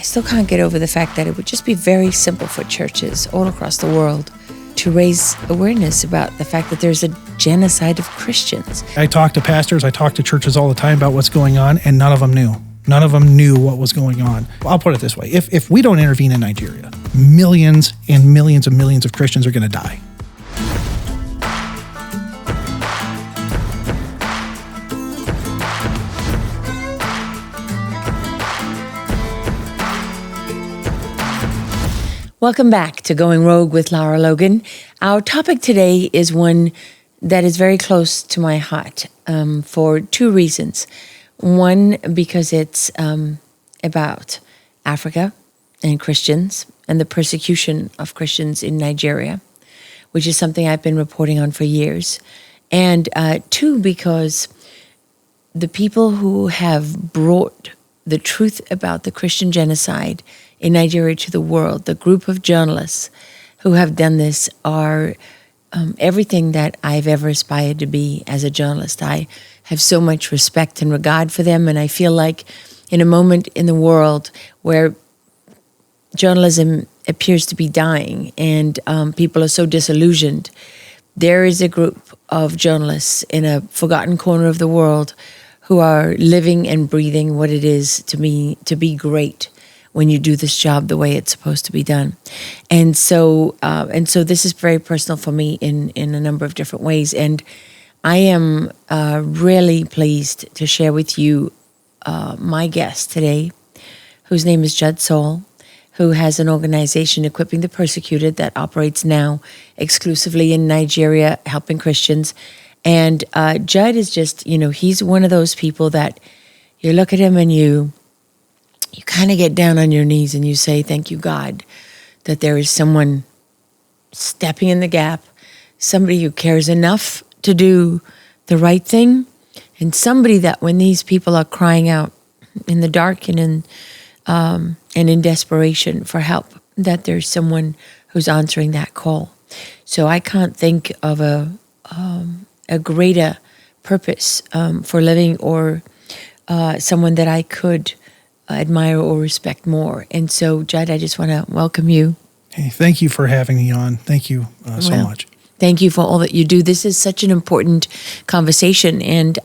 I still can't get over the fact that it would just be very simple for churches all across the world to raise awareness about the fact that there's a genocide of Christians. I talk to pastors, I talk to churches all the time about what's going on, and none of them knew. None of them knew what was going on. I'll put it this way. If we don't intervene in Nigeria, millions and millions and millions of Christians are going to die. Welcome back to Going Rogue with Lara Logan. Our topic today is one that is very close to my heart for two reasons. One, because it's about Africa and Christians and the persecution of Christians in Nigeria, which is something I've been reporting on for years. And two, because the people who have brought the truth about the Christian genocide in Nigeria to the world, the group of journalists who have done this are everything that I've ever aspired to be as a journalist. I have so much respect and regard for them, and I feel like in a moment in the world where journalism appears to be dying and people are so disillusioned, there is a group of journalists in a forgotten corner of the world who are living and breathing what it is to be great when you do this job the way it's supposed to be done. And so this is very personal for me in a number of different ways. And I am really pleased to share with you my guest today, whose name is Judd Saul, who has an organization, Equipping the Persecuted, that operates now exclusively in Nigeria, helping Christians. And Judd is just, he's one of those people that you look at him and you kind of get down on your knees and you say, thank you, God, that there is someone stepping in the gap, somebody who cares enough to do the right thing, and somebody that when these people are crying out in the dark and in desperation for help, that there's someone who's answering that call. So I can't think of a greater purpose for living or someone that I could admire or respect more. And so, Judd, I just want to welcome you. Hey, thank you for having me on. Thank you so much. Thank you for all that you do. This is such an important conversation, and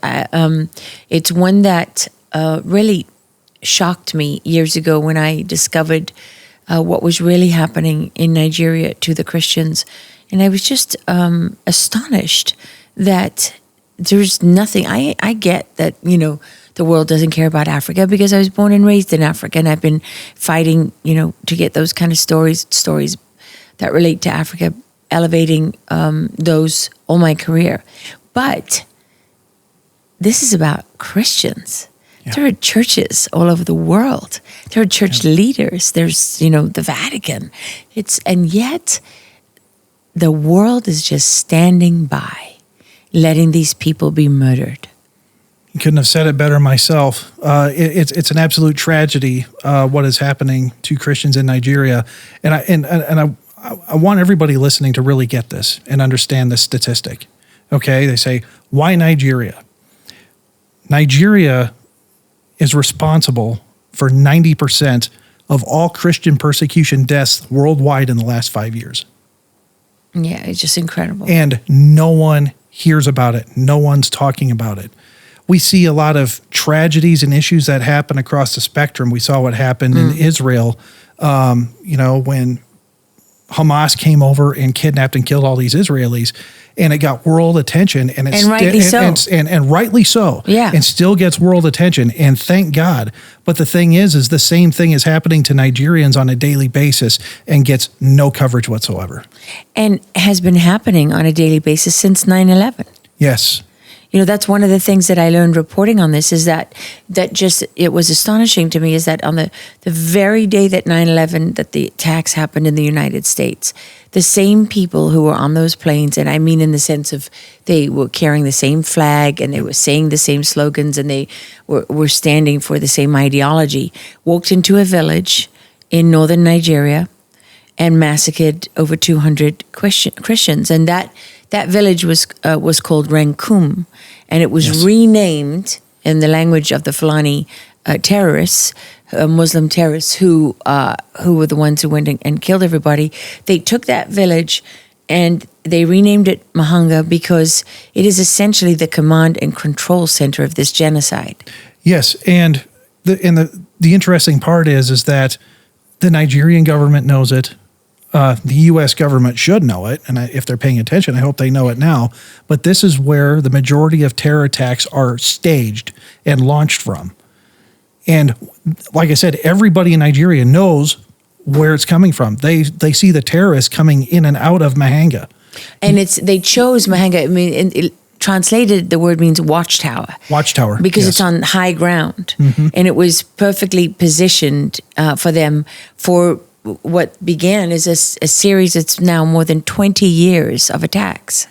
it's one that really shocked me years ago when I discovered what was really happening in Nigeria to the Christians. And I was just astonished that there's nothing. I get that, the world doesn't care about Africa because I was born and raised in Africa, and I've been fighting, to get those kind of stories that relate to Africa, elevating those all my career. But this is about Christians. Yeah. There are churches all over the world. There are church leaders. There's, the Vatican. And yet the world is just standing by, letting these people be murdered. Couldn't have said it better myself. It's an absolute tragedy what is happening to Christians in Nigeria, and I want everybody listening to really get this and understand this statistic. Okay, they say, why Nigeria? Nigeria is responsible for 90% of all Christian persecution deaths worldwide in the last 5 years. Yeah, it's just incredible. And no one hears about it. No one's talking about it. We see a lot of tragedies and issues that happen across the spectrum. We saw what happened in Israel, when Hamas came over and kidnapped and killed all these Israelis, and it got world attention, and rightly so. And rightly so. Yeah. And still gets world attention, and thank God. But the thing is the same thing is happening to Nigerians on a daily basis and gets no coverage whatsoever. And has been happening on a daily basis since 9/11. Yes. That's one of the things that I learned reporting on this is that just, it was astonishing to me is that on the very day that 9/11, that the attacks happened in the United States, the same people who were on those planes, and I mean in the sense of they were carrying the same flag and they were saying the same slogans and they were standing for the same ideology, walked into a village in northern Nigeria and massacred over 200 Christians. And that village was called Rankum, and it was renamed in the language of the Fulani terrorists Muslim terrorists who were the ones who went and killed everybody. They took that village and they renamed it Mahanga because it is essentially the command and control center of this genocide. Yes, and the interesting part is that the Nigerian government knows it. The U.S. government should know it, and if they're paying attention, I hope they know it now. But this is where the majority of terror attacks are staged and launched from. And like I said, everybody in Nigeria knows where it's coming from. They see the terrorists coming in and out of Mahanga. And they chose Mahanga. I mean, translated, the word means watchtower. Watchtower, because yes. It's on high ground. Mm-hmm. And it was perfectly positioned for them for what began as a series that's now more than 20 years of attacks.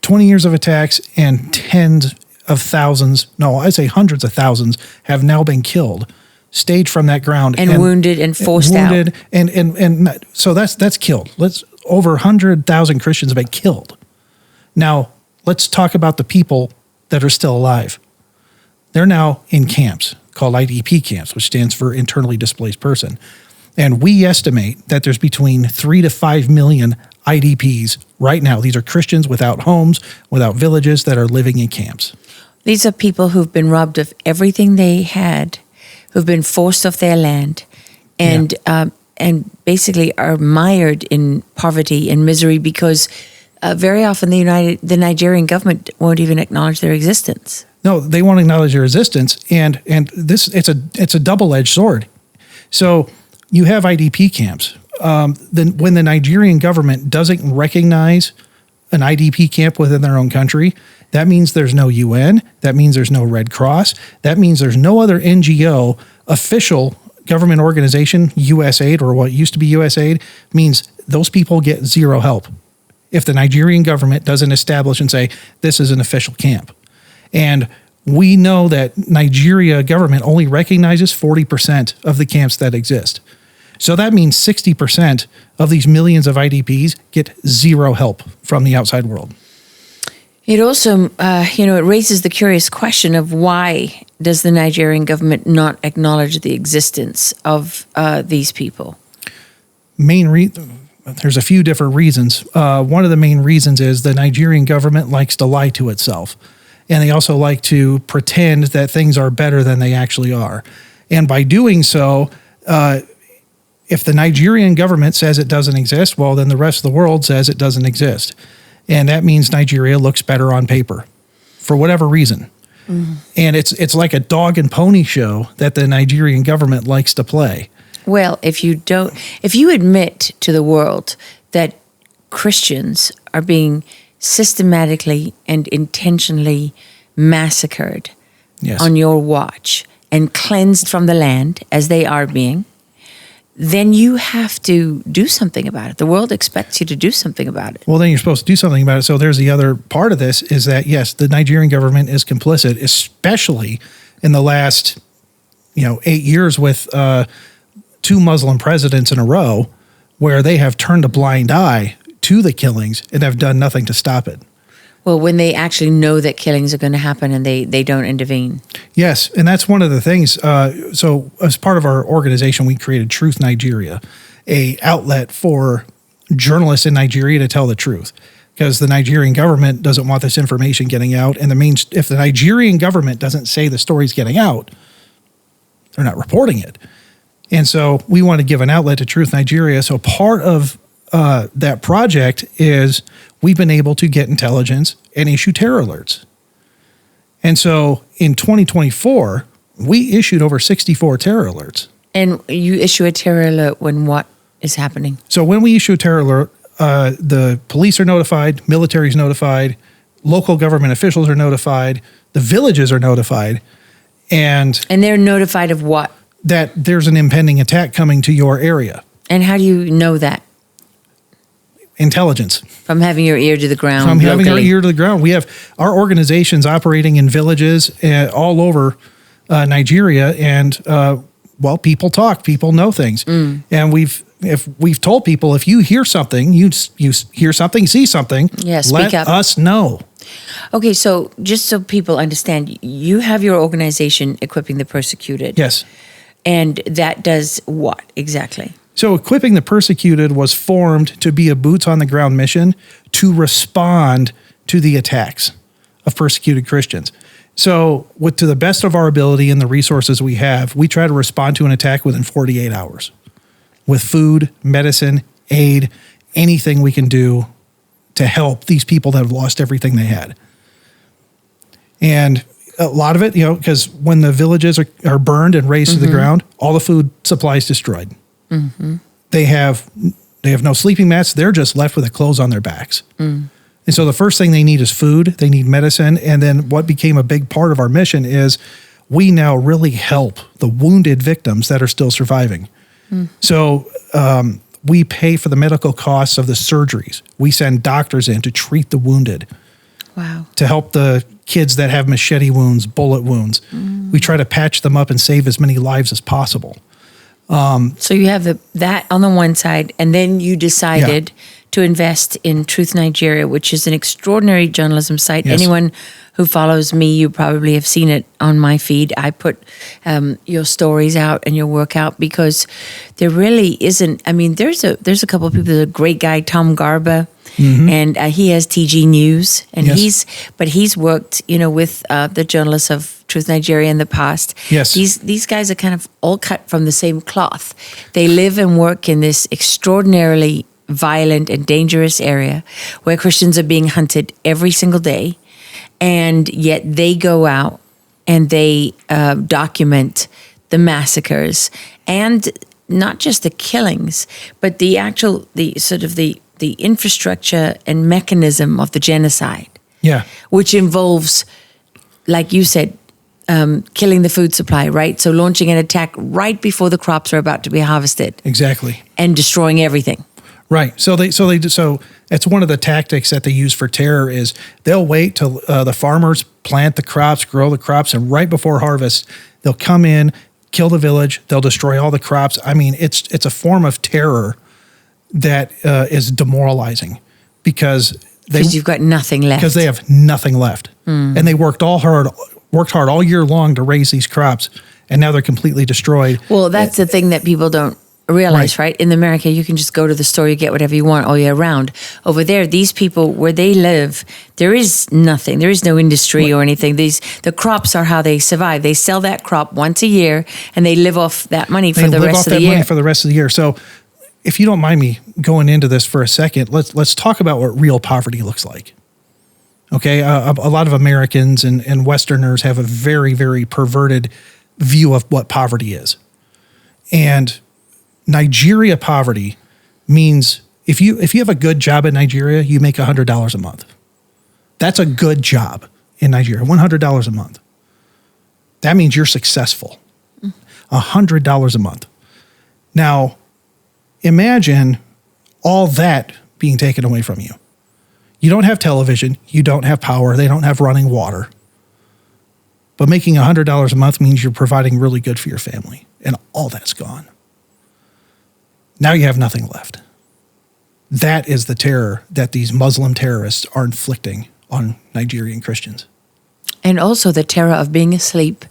20 years of attacks and tens of thousands, no, I say hundreds of thousands have now been killed, staged from that ground. And wounded and forced out. And so that's killed. Over 100,000 Christians have been killed. Now, let's talk about the people that are still alive. They're now in camps called IDP camps, which stands for Internally Displaced Person. And we estimate that there's between 3 to 5 million IDPs right now. These are Christians without homes, without villages, that are living in camps. These are people who've been robbed of everything they had, who've been forced off their land, and basically are mired in poverty and misery because very often the Nigerian government won't even acknowledge their existence. No, they won't acknowledge their existence, and this it's a double-edged sword. So you have IDP camps. Then when the Nigerian government doesn't recognize an IDP camp within their own country, that means there's no UN, that means there's no Red Cross, that means there's no other NGO, official government organization, USAID, or what used to be USAID, means those people get zero help if the Nigerian government doesn't establish and say, this is an official camp. And we know that Nigeria government only recognizes 40% of the camps that exist. So that means 60% of these millions of IDPs get zero help from the outside world. It also, it raises the curious question of why does the Nigerian government not acknowledge the existence of these people? There's a few different reasons. One of the main reasons is the Nigerian government likes to lie to itself. And they also like to pretend that things are better than they actually are. And by doing so, if the Nigerian government says it doesn't exist, well, then the rest of the world says it doesn't exist. And that means Nigeria looks better on paper for whatever reason. Mm-hmm. And it's like a dog and pony show that the Nigerian government likes to play. Well, if you admit to the world that Christians are being systematically and intentionally massacred on your watch and cleansed from the land as they are being, then you have to do something about it. The world expects you to do something about it. Well, then you're supposed to do something about it. So there's the other part of this is that, yes, the Nigerian government is complicit, especially in the last 8 years with 2 Muslim presidents in a row where they have turned a blind eye to the killings and have done nothing to stop it. Well, when they actually know that killings are going to happen and they don't intervene. Yes, and that's one of the things. So as part of our organization, we created Truth Nigeria, a outlet for journalists in Nigeria to tell the truth. Because the Nigerian government doesn't want this information getting out. And if the Nigerian government doesn't say the story's getting out, they're not reporting it. And so we want to give an outlet to Truth Nigeria. So part of that project is we've been able to get intelligence and issue terror alerts. And so in 2024, we issued over 64 terror alerts. And you issue a terror alert when what is happening? So when we issue a terror alert, the police are notified, military is notified, local government officials are notified, the villages are notified. And they're notified of what? That there's an impending attack coming to your area. And how do you know that? Intelligence. From having your ear to the ground. From having our ear to the ground. We have our organizations operating in villages all over Nigeria, and people talk, people know things, and we've told people if you hear something, you hear something, see something, let us know. Okay, so just so people understand, you have your organization, Equipping the Persecuted. Yes. And that does what exactly? So Equipping the Persecuted was formed to be a boots-on-the-ground mission to respond to the attacks of persecuted Christians. So to the best of our ability and the resources we have, we try to respond to an attack within 48 hours with food, medicine, aid, anything we can do to help these people that have lost everything they had. And a lot of it, because when the villages are burned and razed to the ground, all the food supply is destroyed. They have no sleeping mats. They're just left with the clothes on their backs. And so the first thing they need is food. They need medicine. And then what became a big part of our mission is we now really help the wounded victims that are still surviving. So we pay for the medical costs of the surgeries. We send doctors in to treat the wounded. Wow. To help the kids that have machete wounds, bullet wounds. We try to patch them up and save as many lives as possible. So you have that on the one side, and then you decided to invest in Truth Nigeria, which is an extraordinary journalism site. Yes. Anyone who follows me, you probably have seen it on my feed. I put your stories out and your work out because there really isn't. I mean, there's a couple of people. There's a great guy, Tom Garba, and he has TG News, and he's worked, with the journalists of Truth Nigeria in the past. Yes. These guys are kind of all cut from the same cloth. They live and work in this extraordinarily violent and dangerous area where Christians are being hunted every single day, and yet they go out and they document the massacres and not just the killings, but the infrastructure and mechanism of the genocide. Yeah. Which involves, like you said, killing the food supply, right? So launching an attack right before the crops are about to be harvested. Exactly. And destroying everything. Right. So it's one of the tactics that they use for terror is they'll wait till the farmers plant the crops, grow the crops, and right before harvest, they'll come in, kill the village, they'll destroy all the crops. I mean, it's a form of terror that is demoralizing because you've got nothing left. Because they have nothing left. And they worked hard all year long to raise these crops, and now they're completely destroyed. Well, that's the thing that people don't realize, right? In America, you can just go to the store, you get whatever you want all year round. Over there, these people, where they live, there is nothing. There is no industry or anything. The crops are how they survive. They sell that crop once a year, and they live off that money for the rest of the year. Money for the rest of the year. So if you don't mind me going into this for a second, let's talk about what real poverty looks like. Okay, a lot of Americans and Westerners have a very, very perverted view of what poverty is. And Nigeria poverty means if you have a good job in Nigeria, you make $100 a month. That's a good job in Nigeria, $100 a month. That means you're successful. $100 a month. Now, imagine all that being taken away from you. You don't have television. You don't have power. They don't have running water. But making $100 a month means you're providing really good for your family. And all that's gone. Now you have nothing left. That is the terror that these Muslim terrorists are inflicting on Nigerian Christians. And also the terror of being asleep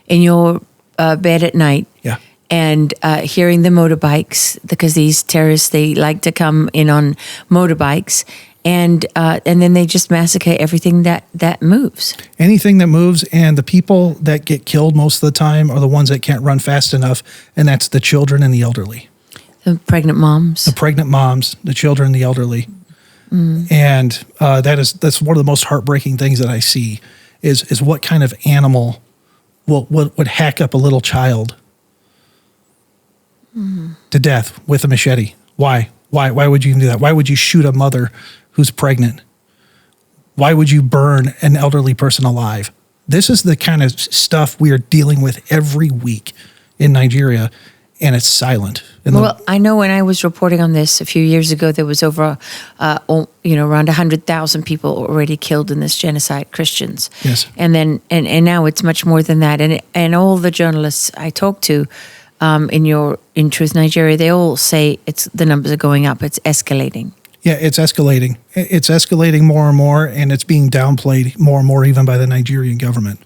in your bed at night. Yeah. And hearing the motorbikes, because these terrorists, they like to come in on motorbikes, and then they just massacre everything that moves. Anything that moves, and the people that get killed most of the time are the ones that can't run fast enough, and that's the children and the elderly. The pregnant moms. The children, the elderly. And that's one of the most heartbreaking things that I see is what kind of animal would hack up a little child to death with a machete. Why? Why would you even do that? Why would you shoot a mother who's pregnant? Why would you burn an elderly person alive? This is the kind of stuff we are dealing with every week in Nigeria, and it's silent. Well, I know when I was reporting on this a few years ago, there was over, around 100,000 people already killed in this genocide, Christians. Yes. And then, and now it's much more than that. And all the journalists I talked to, in Truth Nigeria, they all say the numbers are going up. It's escalating. Yeah, it's escalating. It's escalating more and more, and it's being downplayed more and more even by the Nigerian government.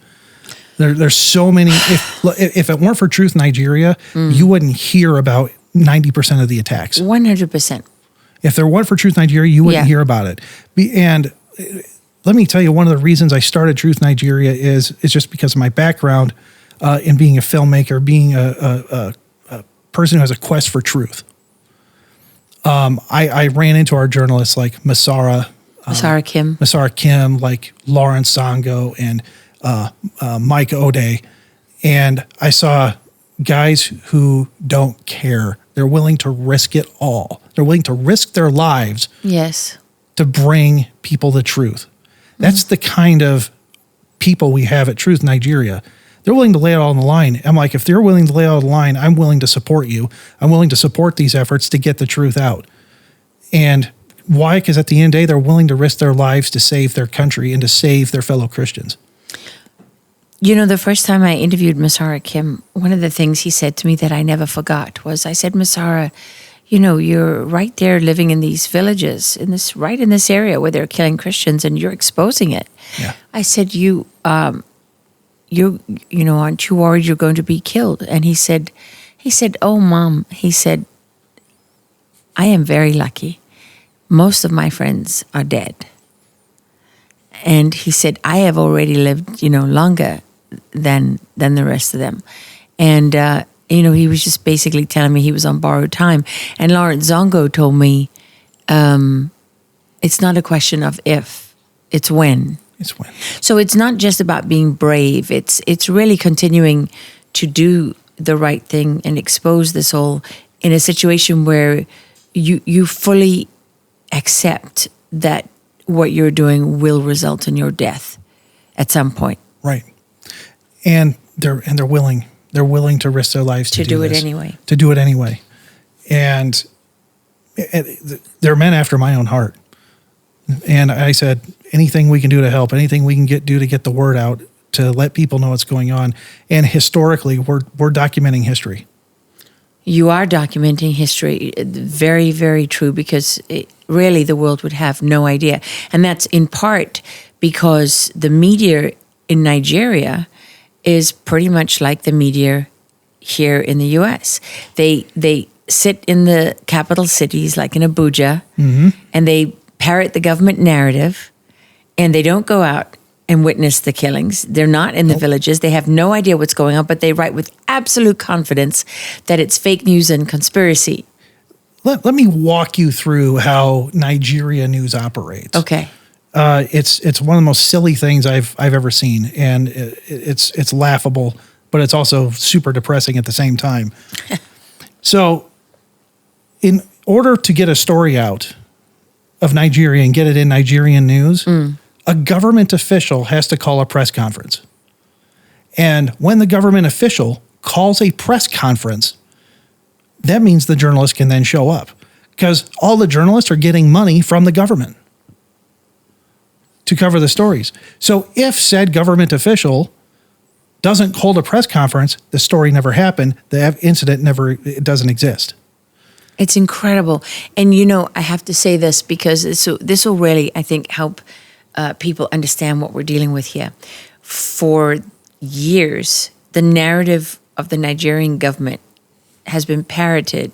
There's so many. If it weren't for Truth Nigeria, you wouldn't hear about 90% of the attacks. 100%. If there weren't for Truth Nigeria, you wouldn't hear about it. And let me tell you, one of the reasons I started Truth Nigeria is just because of my background in being a filmmaker, being a person who has a quest for truth. I ran into our journalists like Masara Kim, like Lawrence Zongo, and Mike O'Day. And I saw guys who don't care. They're willing to risk it all. They're willing to risk their lives to bring people the truth. That's the kind of people we have at Truth Nigeria. They're willing to lay it all on the line. I'm like, if they're willing to lay it all on the line, I'm willing to support you. I'm willing to support these efforts to get the truth out. And why? Because at the end of the day, they're willing to risk their lives to save their country and to save their fellow Christians. You know, the first time I interviewed Masara Kim, one of the things he said to me that I never forgot was, I said, Masara, you know, you're right there living in these villages, right in this area where they're killing Christians, and you're exposing it. Yeah. I said, you know, aren't you worried you're going to be killed? And he said, oh, Mom, he said, I am very lucky. Most of my friends are dead. And he said, I have already lived, you know, longer than the rest of them. And, you know, he was just basically telling me he was on borrowed time. And Lawrence Zongo told me, it's not a question of if, it's when. It's when. So it's not just about being brave. It's really continuing to do the right thing and expose this all in a situation where you fully accept that what you're doing will result in your death at some point. Right. And they're willing to risk their lives to do it this. anyway. To do it anyway. And they're men after my own heart. And I said, anything we can do to help, anything we can do to get the word out, to let people know what's going on. And historically, we're documenting history. You are documenting history. Very, very true, because really the world would have no idea. And that's in part because the media in Nigeria is pretty much like the media here in the U.S. They sit in the capital cities like in Abuja, and they parrot the government narrative, and they don't go out and witness the killings. They're not in the villages. They have no idea what's going on, but they write with absolute confidence that it's fake news and conspiracy. Let me walk you through how Nigeria news operates. Okay. It's one of the most silly things I've ever seen, and it's laughable, but it's also super depressing at the same time. So, in order to get a story out of Nigeria and get it in Nigerian news, a government official has to call a press conference. And when the government official calls a press conference, that means the journalist can then show up, because all the journalists are getting money from the government to cover the stories. So if said government official doesn't hold a press conference, the story never happened, the incident it doesn't exist. It's incredible. And, you know, I have to say this because this will really, I think, help people understand what we're dealing with here. For years, the narrative of the Nigerian government has been parroted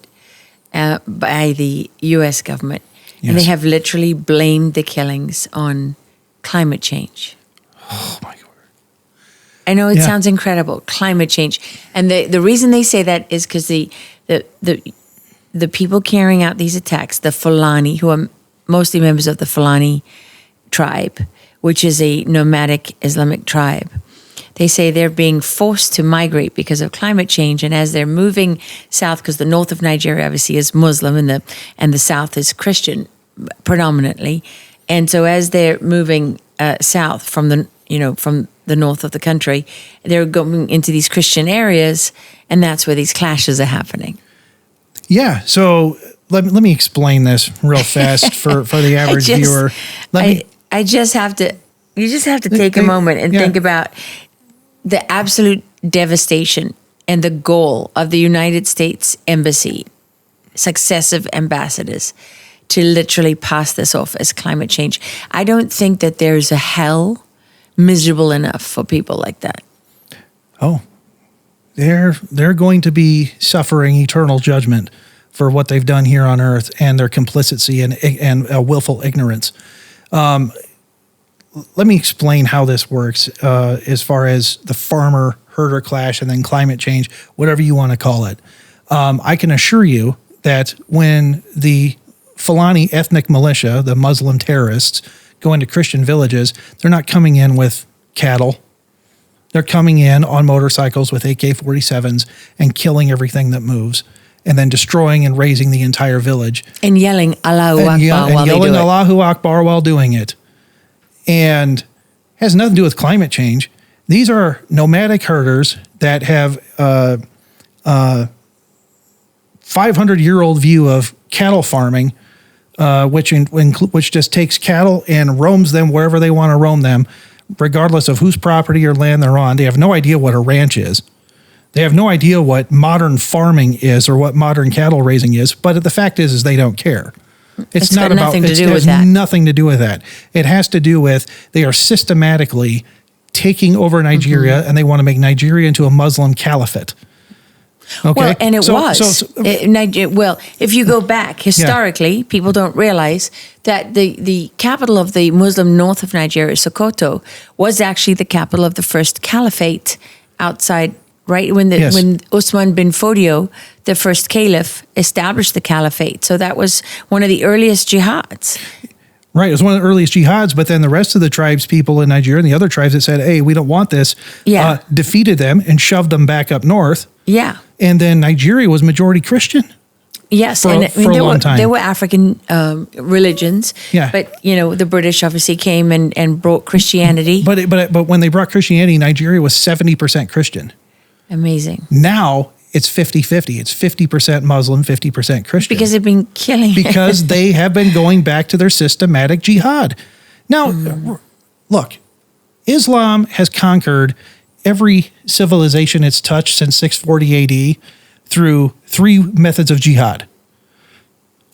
by the U.S. government. Yes. And they have literally blamed the killings on climate change. Oh, my God. I know it sounds incredible, climate change. And the reason they say that is because the people carrying out these attacks, the Fulani, who are mostly members of the Fulani tribe, which is a nomadic Islamic tribe, they say they're being forced to migrate because of climate change. And as they're moving south, because the north of Nigeria obviously is Muslim and the south is Christian predominantly. And so as they're moving south from the north of the country, they're going into these Christian areas, and that's where these clashes are happening. Yeah. So let me explain this real fast for the average viewer. You just have to take a moment and think about the absolute devastation and the goal of the United States Embassy, successive ambassadors, to literally pass this off as climate change. I don't think that there's a hell miserable enough for people like that. Oh, they're going to be suffering eternal judgment for what they've done here on earth and their complicity and willful ignorance. Let me explain how this works as far as the farmer-herder clash and then climate change, whatever you want to call it. I can assure you that when the Fulani ethnic militia, the Muslim terrorists, go into Christian villages, they're not coming in with cattle. They're coming in on motorcycles with AK-47s and killing everything that moves, and then destroying and razing the entire village. And yelling Allahu Akbar while they do it. Allahu Akbar while doing it. And has nothing to do with climate change. These are nomadic herders that have 500-year-old view of cattle farming, which just takes cattle and roams them wherever they want to roam them, regardless of whose property or land they're on. They have no idea what a ranch is. They have no idea what modern farming is or what modern cattle raising is. But the fact is they don't care. It's not about nothing to do with that. Nothing to do with that. It has to do with they are systematically taking over Nigeria, and they want to make Nigeria into a Muslim caliphate. Okay. Well, and well, if you go back historically, people don't realize that the capital of the Muslim north of Nigeria, Sokoto, was actually the capital of the first caliphate outside. Right when Usman bin Fodio, the first caliph, established the caliphate. So that was one of the earliest jihads. Right, it was one of the earliest jihads, but then the rest of the tribes people in Nigeria and the other tribes that said, hey, we don't want this, defeated them and shoved them back up north. Yeah. And then Nigeria was majority Christian. Yes, for a long time. There were African religions, but the British obviously came and brought Christianity. But when they brought Christianity, Nigeria was 70% Christian. Amazing. Now it's 50-50. It's 50% Muslim, 50% Christian. Because they've been killing. Because they have been going back to their systematic jihad. Now, look, Islam has conquered every civilization it's touched since 640 AD through three methods of jihad.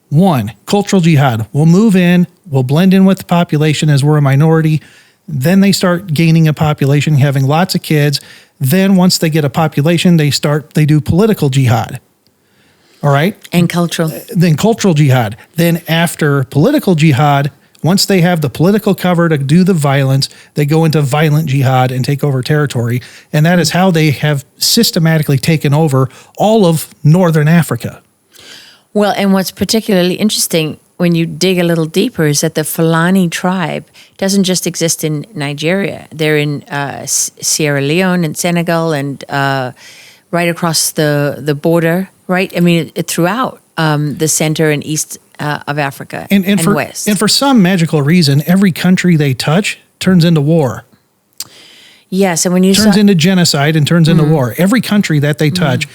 One, cultural jihad. We'll move in, we'll blend in with the population as we're a minority. Then they start gaining a population, having lots of kids. Then once they get a population, they do political jihad. All right? And cultural. Then cultural jihad. Then after political jihad, once they have the political cover to do the violence, they go into violent jihad and take over territory. And that is how they have systematically taken over all of northern Africa. Well, and what's particularly interesting when you dig a little deeper is that the Fulani tribe doesn't just exist in Nigeria. They're in Sierra Leone and Senegal and right across the border, right? I mean, throughout the center and east of Africa and west. And for some magical reason, every country they touch turns into war. Yes, and when you turns into genocide and turns into war. Every country that they touch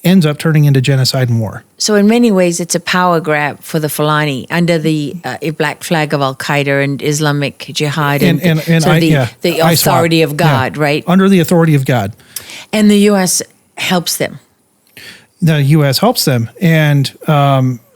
ends up turning into genocide and war. So in many ways, it's a power grab for the Fulani under the black flag of Al-Qaeda and Islamic Jihad and the authority of God, right? Under the authority of God. And the U.S. helps them. The U.S. helps them. And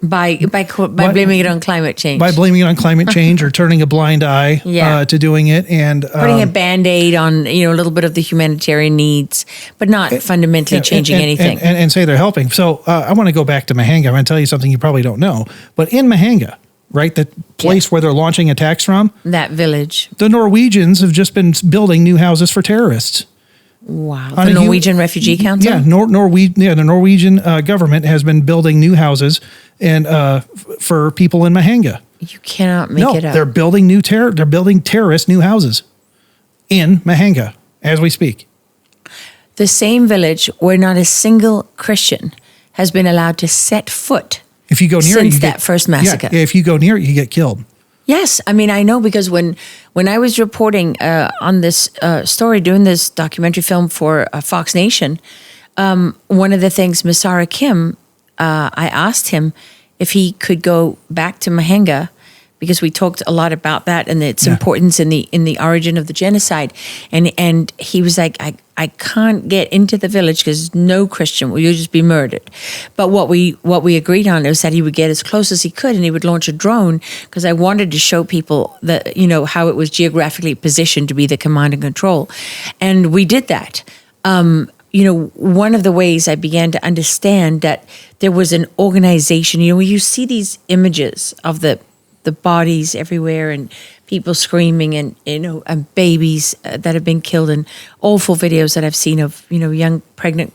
by blaming it on climate change. By blaming it on climate change or turning a blind eye to doing it. And putting a Band-Aid on a little bit of the humanitarian needs, but not fundamentally changing anything. And say they're helping. So I want to go back to Mahanga. I'm going to tell you something you probably don't know. But in Mahanga, right, the place where they're launching attacks from? That village. The Norwegians have just been building new houses for terrorists. Wow. The Norwegian Refugee Council? Yeah, the Norwegian government has been building new houses and for people in Mahanga. You cannot make it up. They're building they're building terrorist new houses in Mahanga as we speak. The same village where not a single Christian has been allowed to set foot if you go near since that first massacre. Yeah, if you go near it, you get killed. Yes, I mean, I know because when I was reporting on this story, doing this documentary film for Fox Nation, one of the things, Masara Kim, I asked him if he could go back to Mahanga because we talked a lot about that and its importance in the origin of the genocide, and he was like, I can't get into the village because no Christian will, you'll just be murdered. But what we agreed on was that he would get as close as he could and he would launch a drone because I wanted to show people that how it was geographically positioned to be the command and control, and we did that. one of the ways I began to understand that there was an organization, you see these images of the bodies everywhere and people screaming and, and babies that have been killed, and awful videos that I've seen of, young pregnant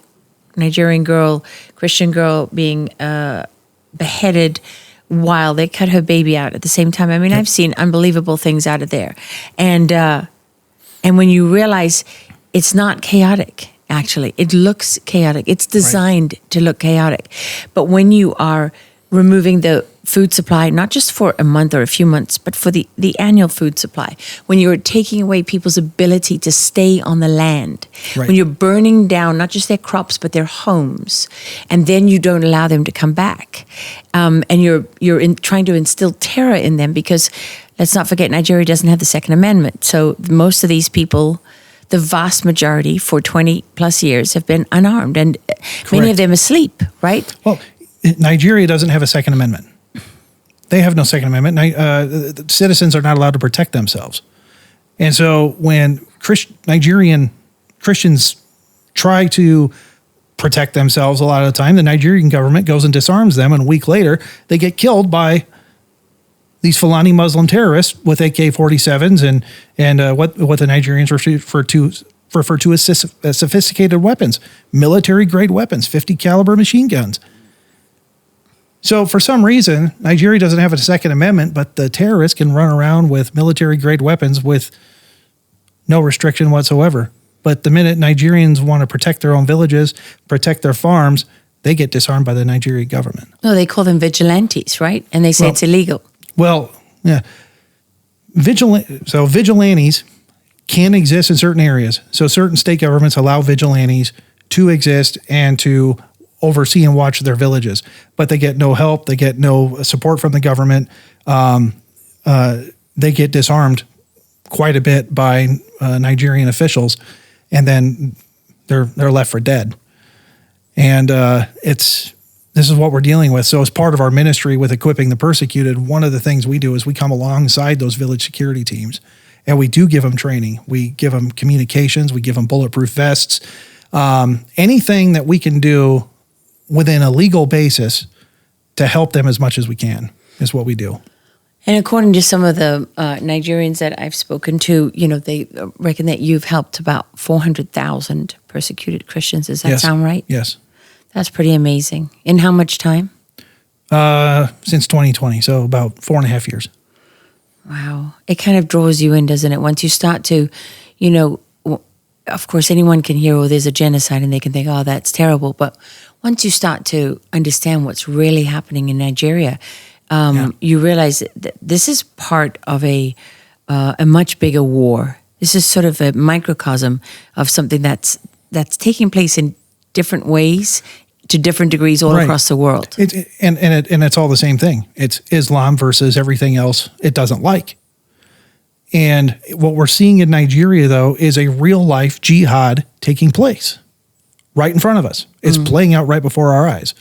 Nigerian girl, Christian girl being beheaded while they cut her baby out at the same time. I mean, I've seen unbelievable things out of there. And when you realize it's not chaotic, actually, it looks chaotic. It's designed to look chaotic. But when you are removing the food supply, not just for a month or a few months, but for the annual food supply, when you're taking away people's ability to stay on the land, when you're burning down not just their crops, but their homes, and then you don't allow them to come back, and you're trying to instill terror in them, because let's not forget, Nigeria doesn't have the Second Amendment. So most of these people, the vast majority for 20 plus years, have been unarmed, and many of them asleep, right? Well, Nigeria doesn't have a Second Amendment. They have no Second Amendment. Citizens are not allowed to protect themselves. And so when Nigerian Christians try to protect themselves, a lot of the time, the Nigerian government goes and disarms them, and a week later, they get killed by these Fulani Muslim terrorists with AK-47s and what the Nigerians refer to as sophisticated weapons, military-grade weapons, 50 caliber machine guns. So for some reason, Nigeria doesn't have a Second Amendment, but the terrorists can run around with military-grade weapons with no restriction whatsoever. But the minute Nigerians want to protect their own villages, protect their farms, they get disarmed by the Nigerian government. No, they call them vigilantes, right? And they say it's illegal. Well, yeah. Vigilantes can exist in certain areas. So certain state governments allow vigilantes to exist and to oversee and watch their villages, but they get no help. They get no support from the government. They get disarmed quite a bit by Nigerian officials, and then they're left for dead. And this is what we're dealing with. So as part of our ministry with Equipping the Persecuted, one of the things we do is we come alongside those village security teams, and we do give them training. We give them communications. We give them bulletproof vests. Anything that we can do within a legal basis to help them as much as we can is what we do. And according to some of the Nigerians that I've spoken to, they reckon that you've helped about 400,000 persecuted Christians. Does that sound right? Yes. That's pretty amazing. In how much time? Since 2020, so about 4.5 years. Wow. It kind of draws you in, doesn't it? Once you start to, of course, anyone can hear, there's a genocide, and they can think, that's terrible. But once you start to understand what's really happening in Nigeria, you realize that this is part of a much bigger war. This is sort of a microcosm of something that's taking place in different ways to different degrees all across the world. And it's all the same thing. It's Islam versus everything else it doesn't like. And what we're seeing in Nigeria, though, is a real-life jihad taking place right in front of us. It's playing out right before our eyes.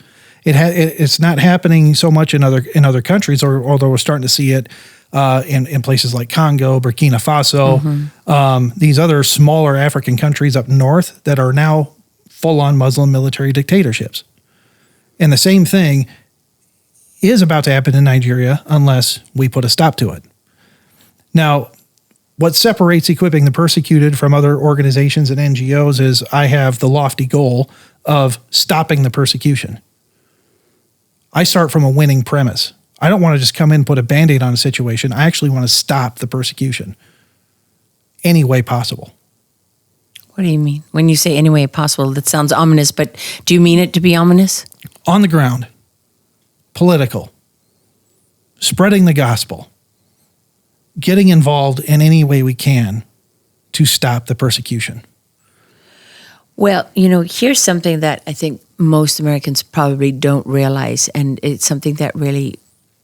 It's not happening so much in other countries, although we're starting to see it in places like Congo, Burkina Faso, these other smaller African countries up north that are now full-on Muslim military dictatorships. And the same thing is about to happen in Nigeria unless we put a stop to it. Now, what separates Equipping the Persecuted from other organizations and NGOs is I have the lofty goal of stopping the persecution. I start from a winning premise. I don't want to just come in and put a Band-Aid on a situation. I actually want to stop the persecution any way possible. What do you mean? When you say any way possible, that sounds ominous, but do you mean it to be ominous? On the ground, political, spreading the gospel, getting involved in any way we can to stop the persecution. Well, here's something that I think most Americans probably don't realize, and it's something that really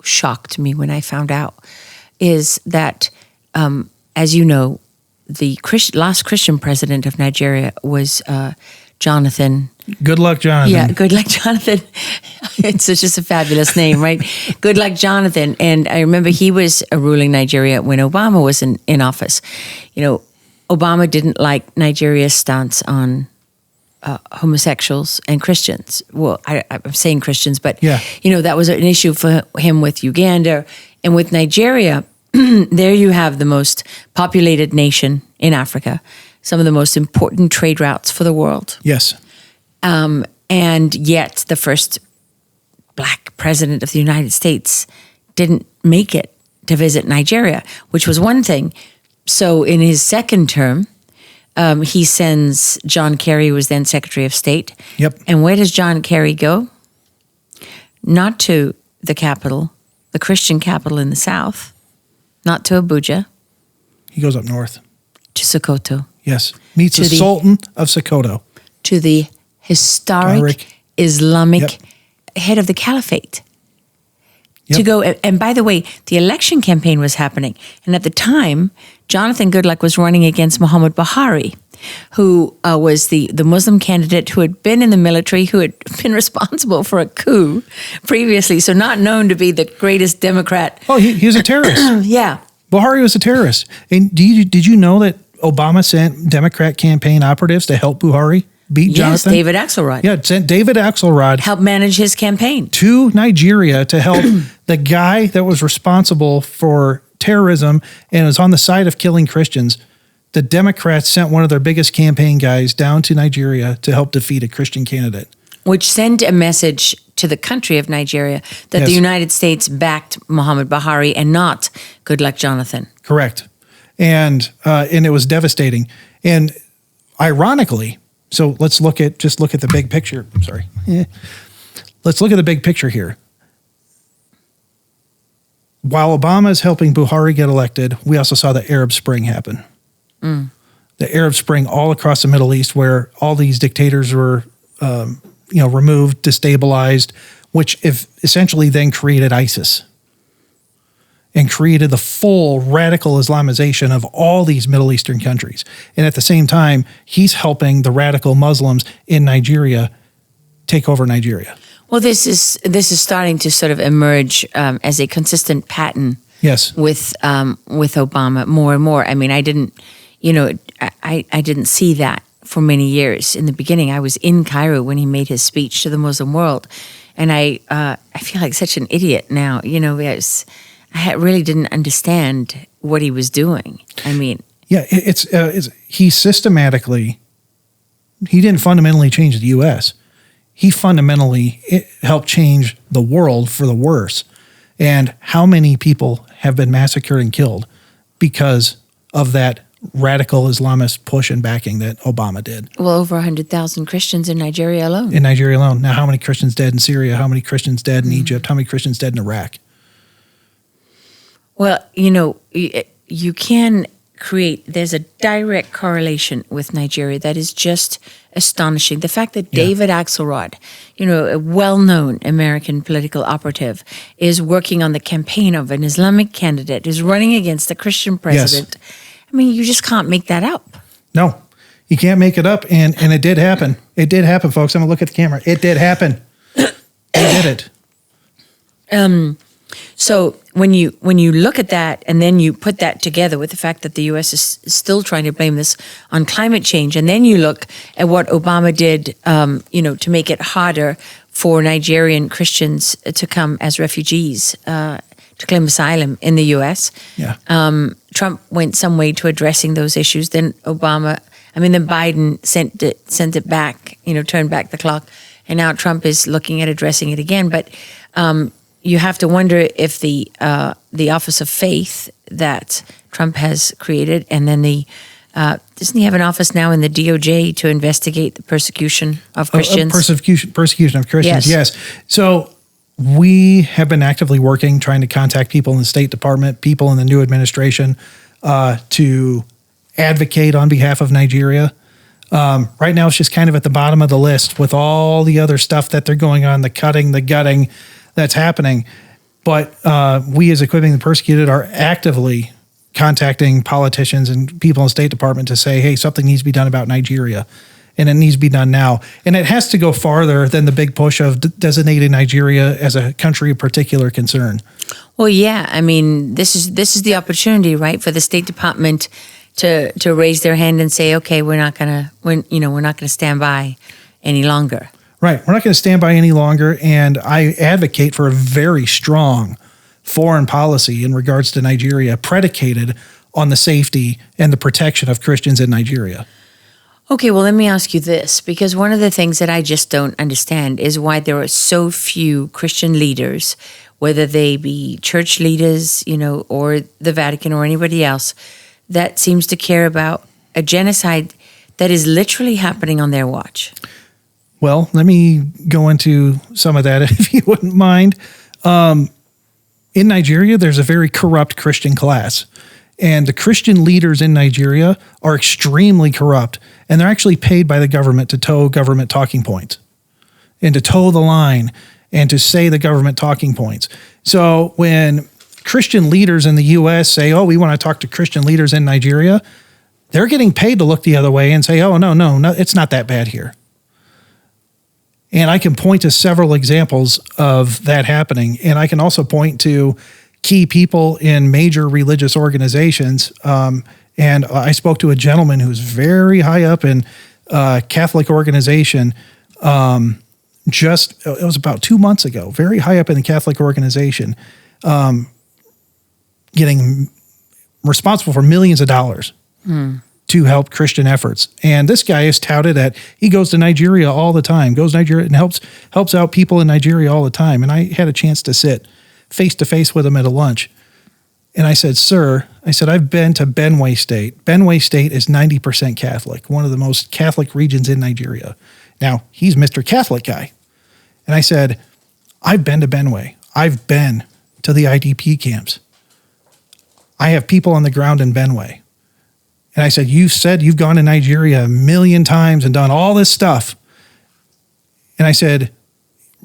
shocked me when I found out, is that, as you know, the last Christian president of Nigeria was Jonathan. Good luck, Jonathan. Yeah, good luck, Jonathan. It's just a fabulous name, right? Good luck, Jonathan. And I remember he was ruling Nigeria when Obama was in office. Obama didn't like Nigeria's stance on homosexuals and Christians. Well, I'm saying Christians, but Yeah. that was an issue for him with Uganda and with Nigeria. There you have the most populated nation in Africa, some of the most important trade routes for the world. Yes. And yet the first black president of the United States didn't make it to visit Nigeria, which was one thing. So in his second term, he sends John Kerry, who was then Secretary of State. Yep. And where does John Kerry go? Not to the capital, the Christian capital in the south, not to Abuja, He goes up north. to Sokoto, Yes. Meets To the the- Sultan of Sokoto. to the historic Islamic head of the caliphate. Yep. To go, and by the way, the election campaign was happening. And at the time, Jonathan Goodluck was running against Muhammad Buhari, who was the Muslim candidate who had been in the military, who had been responsible for a coup previously, so not known to be the greatest Democrat. Oh, he was a terrorist. Yeah. Buhari was a terrorist. And did you know that Obama sent Democrat campaign operatives to help Buhari beat Yes, Jonathan? David Axelrod. Yeah, sent David Axelrod Helped manage his campaign. to Nigeria to help the guy that was responsible for terrorism and was on the side of killing Christians. The Democrats sent one of their biggest campaign guys down to Nigeria to help defeat a Christian candidate. Which sent a message to the country of Nigeria that Yes. the United States backed Muhammad Buhari and not Goodluck Jonathan. Correct. And it was devastating. And ironically, so let's look at the big picture. I'm sorry. Let's look at the big picture here. While Obama is helping Buhari get elected, we also saw the Arab Spring happen. The Arab Spring all across the Middle East, where all these dictators were, removed, destabilized, which essentially then created ISIS and created the full radical Islamization of all these Middle Eastern countries. And at the same time, he's helping the radical Muslims in Nigeria take over Nigeria. Well, this is starting to sort of emerge as a consistent pattern. Yes. With Obama more and more. I mean, I didn't see that for many years. In the beginning, I was in Cairo when he made his speech to the Muslim world, and I feel like such an idiot now. I really didn't understand what he was doing. I mean, yeah, he didn't fundamentally change the U.S. He fundamentally helped change the world for the worse. And how many people have been massacred and killed because of that radical Islamist push and backing that Obama did? well, over 100,000 Christians in Nigeria alone. In Nigeria alone. Now, how many Christians dead in Syria? How many Christians dead in Egypt? How many Christians dead in Iraq? Well, you can there's a direct correlation with Nigeria that is just astonishing. The fact that David Axelrod, a well-known American political operative, is working on the campaign of an Islamic candidate, is running against a Christian president. Yes. I mean, you just can't make that up. No, you can't make it up. And it did happen. It did happen, folks. I'm going to look at the camera. It did happen. They did it. So when you look at that and then you put that together with the fact that the U.S. is still trying to blame this on climate change, and then you look at what Obama did, to make it harder for Nigerian Christians to come as refugees to claim asylum in the U.S. Yeah. Trump went some way to addressing those issues. Then Biden sent it back, turned back the clock, and now Trump is looking at addressing it again. But you have to wonder if the Office of Faith that Trump has created, and then doesn't he have an office now in the DOJ to investigate the persecution of Christians? Persecution of Christians, yes. So we have been actively working, trying to contact people in the State Department, people in the new administration, to advocate on behalf of Nigeria. Right now, it's just kind of at the bottom of the list with all the other stuff that they're going on, the cutting, the gutting that's happening. But we as Equipping the Persecuted are actively contacting politicians and people in the State Department to say, hey, something needs to be done about Nigeria, and it needs to be done now. And it has to go farther than the big push of designating Nigeria as a country of particular concern. Well, yeah. I mean, this is the opportunity, right, for the State Department to raise their hand and say, okay, we're not gonna stand by any longer. Right. We're not going to stand by any longer. And I advocate for a very strong foreign policy in regards to Nigeria, predicated on the safety and the protection of Christians in Nigeria. Okay, well, let me ask you this, because one of the things that I just don't understand is why there are so few Christian leaders, whether they be church leaders, or the Vatican or anybody else, that seems to care about a genocide that is literally happening on their watch. Well, let me go into some of that, if you wouldn't mind. In Nigeria, there's a very corrupt Christian class. And the Christian leaders in Nigeria are extremely corrupt. And they're actually paid by the government to toe government talking points and to toe the line and to say the government talking points. So when Christian leaders in the U.S. say, oh, we want to talk to Christian leaders in Nigeria, they're getting paid to look the other way and say, oh, no, it's not that bad here. And I can point to several examples of that happening. And I can also point to key people in major religious organizations. And I spoke to a gentleman who's very high up in a Catholic organization. It was about 2 months ago, very high up in the Catholic organization, getting responsible for millions of dollars to help Christian efforts. And this guy is touted that he goes to Nigeria all the time, goes to Nigeria and helps out people in Nigeria all the time. And I had a chance to sit face to face with him at a lunch. And I said, sir, I've been to Benue State. Benue State is 90% Catholic, one of the most Catholic regions in Nigeria. Now, he's Mr. Catholic guy. And I said, I've been to Benue. I've been to the IDP camps. I have people on the ground in Benue. And I said, you said you've gone to Nigeria 1 million times and done all this stuff. And I said,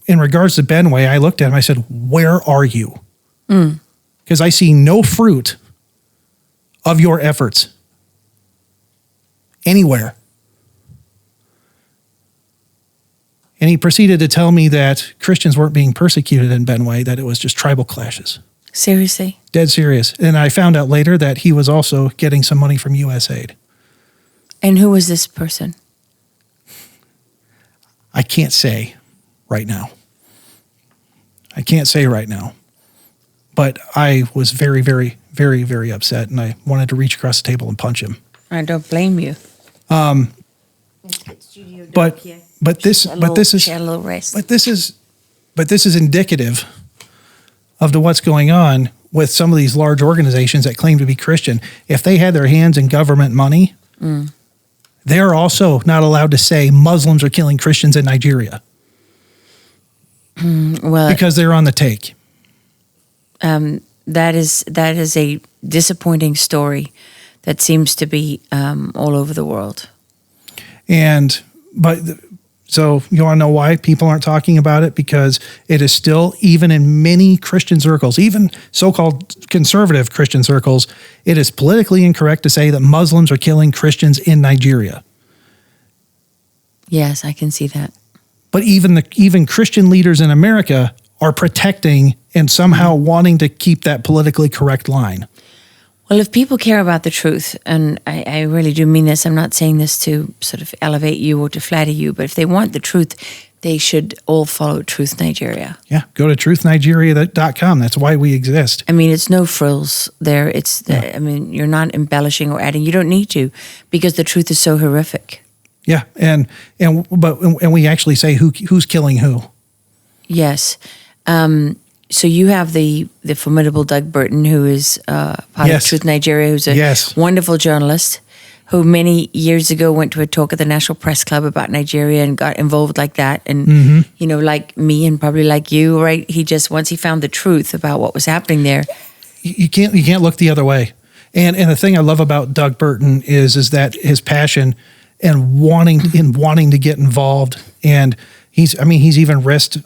in regards to Benue, I looked at him, I said, where are you? Because I see no fruit of your efforts anywhere. And he proceeded to tell me that Christians weren't being persecuted in Benue, that it was just tribal clashes. Seriously? Dead serious. And I found out later that he was also getting some money from USAID. And who was this person? I can't say right now. I can't say right now. But I was very, very, very, very upset, and I wanted to reach across the table and punch him. I don't blame you. But this is indicative of what's going on with some of these large organizations that claim to be Christian. If they had their hands in government money, they're also not allowed to say Muslims are killing Christians in Nigeria. Well, because they're on the take. That is a disappointing story that seems to be all over the world. So you want to know why people aren't talking about it? Because it is still, even in many Christian circles, even so-called conservative Christian circles, it is politically incorrect to say that Muslims are killing Christians in Nigeria. Yes, I can see that. But even Christian leaders in America are protecting and somehow wanting to keep that politically correct line. Well, if people care about the truth, and I really do mean this, I'm not saying this to sort of elevate you or to flatter you, but if they want the truth, they should all follow Truth Nigeria. Yeah, go to truthnigeria.com. That's why we exist. I mean, it's no frills there. I mean, you're not embellishing or adding. You don't need to, because the truth is so horrific. Yeah, and we actually say who's killing who. Yes. So you have the formidable Doug Burton, who is part of Truth Nigeria, who's a wonderful journalist, who many years ago went to a talk at the National Press Club about Nigeria and got involved like that. And, like me and probably like you, right? Once he found the truth about what was happening there. You can't look the other way. And the thing I love about Doug Burton is that his passion and wanting to get involved. And he's even risked,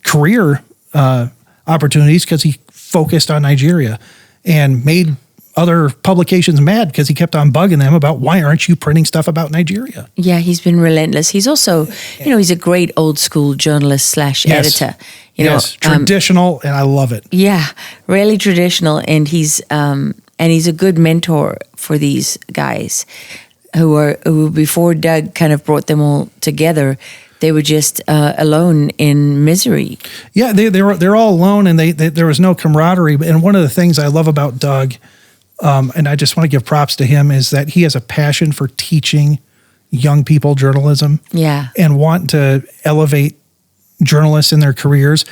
career opportunities because he focused on Nigeria and made other publications mad because he kept on bugging them about, why aren't you printing stuff about Nigeria? Yeah, he's been relentless. He's also, he's a great old school journalist / editor. Traditional, and I love it. Yeah, really traditional. And he's and he's a good mentor for these guys who before Doug kind of brought them all together, they were just alone in misery. Yeah, they're all alone, and there was no camaraderie. And one of the things I love about Doug, and I just want to give props to him, is that he has a passion for teaching young people journalism. Yeah, and want to elevate journalists in their careers.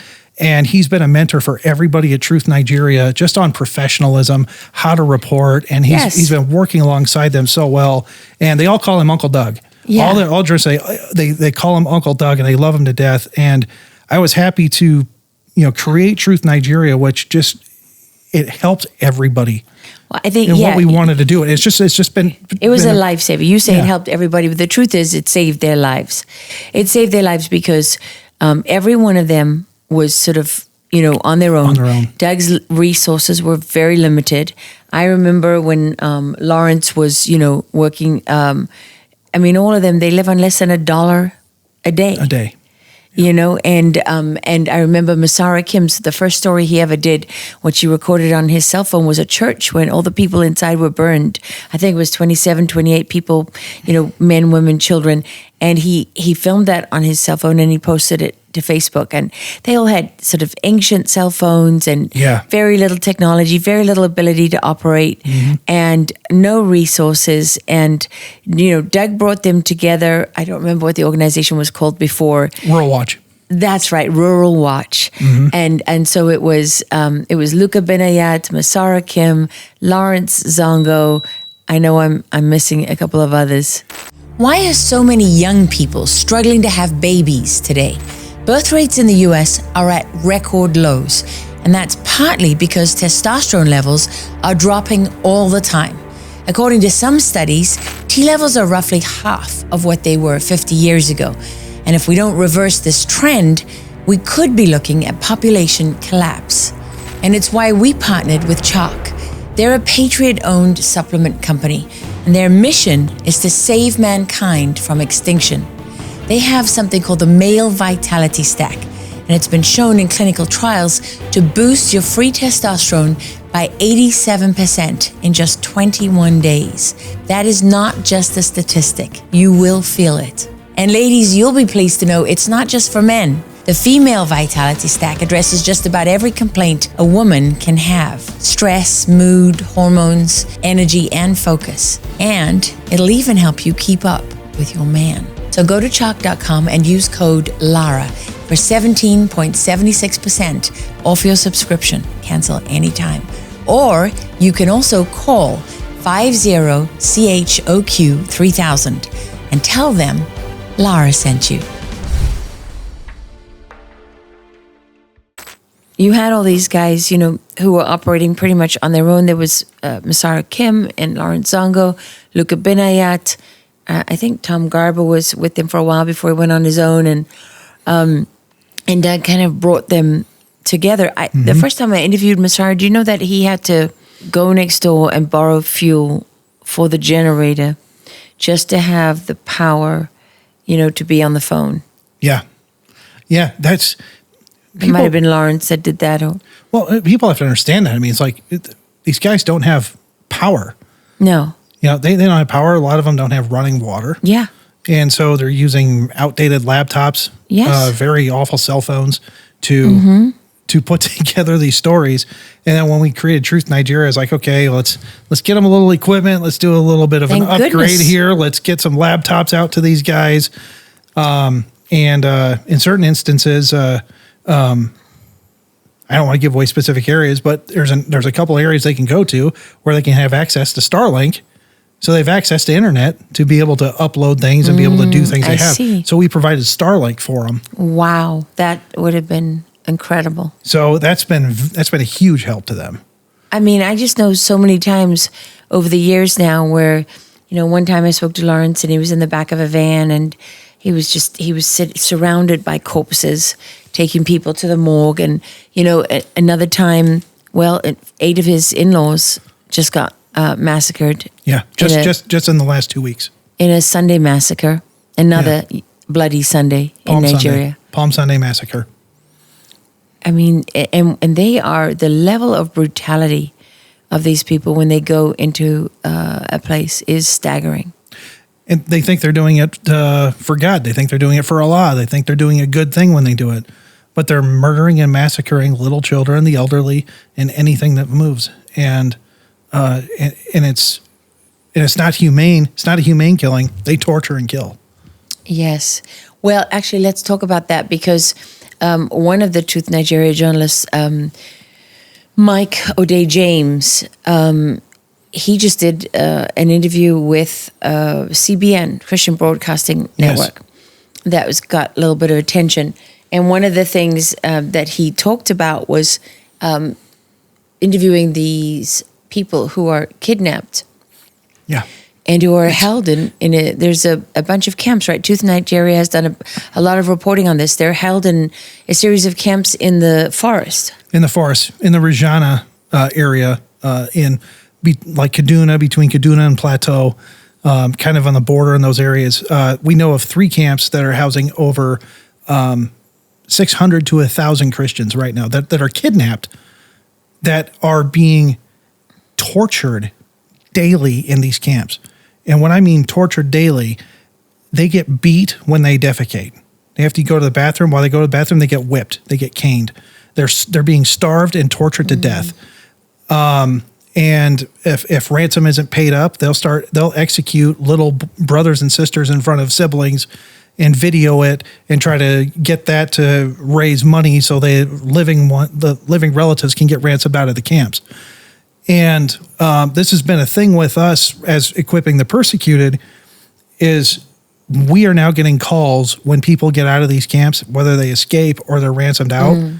And he's been a mentor for everybody at Truth Nigeria, just on professionalism, how to report. And he's been working alongside them so well. And they all call him Uncle Doug. Yeah. All journalists say they call him Uncle Doug, and they love him to death. And I was happy to, create Truth Nigeria, which it helped everybody. Well, I think what we wanted to do. It's just been. It was a lifesaver. You say it helped everybody, but the truth is, it saved their lives. It saved their lives because every one of them was sort of, on their own. Doug's resources were very limited. I remember when Lawrence was, working. All of them, they live on less than $1 a day. A day. And I remember Masara Kim's, the first story he ever did, what she recorded on his cell phone, was a church when all the people inside were burned. I think it was 27, 28 people, men, women, children. And he filmed that on his cell phone and he posted it to Facebook. And they all had sort of ancient cell phones and very little technology, very little ability to operate, and no resources. And, Doug brought them together. I don't remember what the organization was called before. Rural Watch. That's right, Rural Watch. And so it was Luca Benayat, Masara Kim, Lawrence Zongo. I know I'm missing a couple of others. Why are so many young people struggling to have babies today? Birth rates in the US are at record lows, and that's partly because testosterone levels are dropping all the time. According to some studies, T levels are roughly half of what they were 50 years ago. And if we don't reverse this trend, we could be looking at population collapse. And it's why we partnered with Chalk. They're a Patriot-owned supplement company, and their mission is to save mankind from extinction. They have something called the Male Vitality Stack, and it's been shown in clinical trials to boost your free testosterone by 87% in just 21 days. That is not just a statistic. You will feel it. And ladies, you'll be pleased to know it's not just for men. The Female Vitality Stack addresses just about every complaint a woman can have: stress, mood, hormones, energy, and focus. And it'll even help you keep up with your man. So go to chalk.com and use code LARA for 17.76% off your subscription. Cancel anytime. Or you can also call 50CHOQ3000 and tell them Lara sent you. You had all these guys, who were operating pretty much on their own. There was Masara Kim and Lawrence Zongo, Luca Benayat. I think Tom Garber was with them for a while before he went on his own, and Doug kind of brought them together. The first time I interviewed Masara, do you know that he had to go next door and borrow fuel for the generator just to have the power, to be on the phone? Yeah, that's. It might have been Lawrence that did that. Well, people have to understand that. I mean, it's like these guys don't have power. No. They don't have power. A lot of them don't have running water. Yeah. And so they're using outdated laptops, very awful cell phones to put together these stories. And then when we created Truth Nigeria, it's like, okay, let's get them a little equipment. Let's do a little bit of an upgrade here. Let's get some laptops out to these guys. And in certain instances, I don't want to give away specific areas, but there's a couple areas they can go to where they can have access to Starlink. So they have access to internet to be able to upload things and be able to do things they have. See. So we provided Starlink for them. Wow, that would have been incredible. So that's been a huge help to them. I mean, I just know so many times over the years now where, one time I spoke to Lawrence and he was in the back of a van and he was surrounded by corpses, taking people to the morgue. And, another time, 8 of his in-laws just got massacred. Yeah, just in the last 2 weeks. In a Sunday massacre, another bloody Sunday in Nigeria. Palm Sunday massacre. I mean, and they are, the level of brutality of these people when they go into a place is staggering. And they think they're doing it for God. They think they're doing it for Allah. They think they're doing a good thing when they do it. But they're murdering and massacring little children, the elderly, and anything that moves. And it's not humane. It's not a humane killing. They torture and kill. Yes. Well, actually, let's talk about that because one of the Truth Nigeria journalists, Mike O'Day James, he just did an interview with CBN, Christian Broadcasting Network, that got a little bit of attention. And one of the things that he talked about was interviewing these people who are kidnapped. Yeah. And who are held there's a bunch of camps, right? Truth Nigeria has done a lot of reporting on this. They're held in a series of camps in the forest. In the Rajana area, like Kaduna, between Kaduna and Plateau, kind of on the border in those areas. We know of 3 camps that are housing over 600 to 1,000 Christians right now that are kidnapped, that are being tortured daily in these camps. And when I mean tortured daily, they get beat when they defecate. They have to go to the bathroom. While they go to the bathroom, they get whipped. They get caned. They're being starved and tortured to death. And if ransom isn't paid up, they'll execute little brothers and sisters in front of siblings and video it and try to get that to raise money so the living relatives can get ransomed out of the camps. And this has been a thing with us as Equipping the Persecuted, is we are now getting calls when people get out of these camps, whether they escape or they're ransomed out,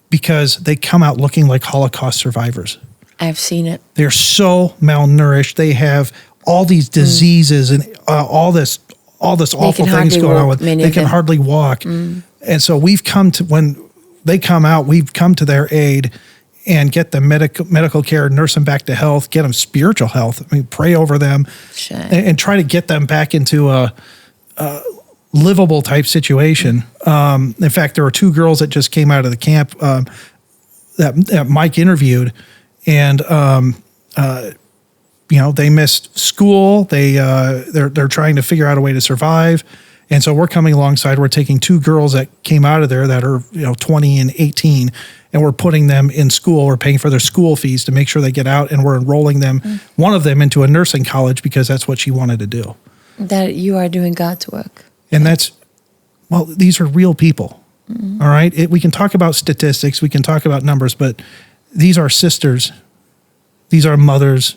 because they come out looking like Holocaust survivors. I've seen it. They're so malnourished. They have all these diseases and all this awful things going on with them. They can hardly walk. And so when they come out, we've come to their aid and get them medical care, nurse them back to health, get them spiritual health. I mean, pray over them and try to get them back into a livable type situation. In fact, there were 2 girls that just came out of the camp that Mike interviewed, and they missed school. They're trying to figure out a way to survive. And so we're coming alongside. We're taking 2 girls that came out of there that are 20 and 18, and we're putting them in school. We're paying for their school fees to make sure they get out, and we're enrolling them, one of them, into a nursing college because that's what she wanted to do. That you are doing God's work. And these are real people. All right? We can talk about statistics, we can talk about numbers, but these are sisters, these are mothers,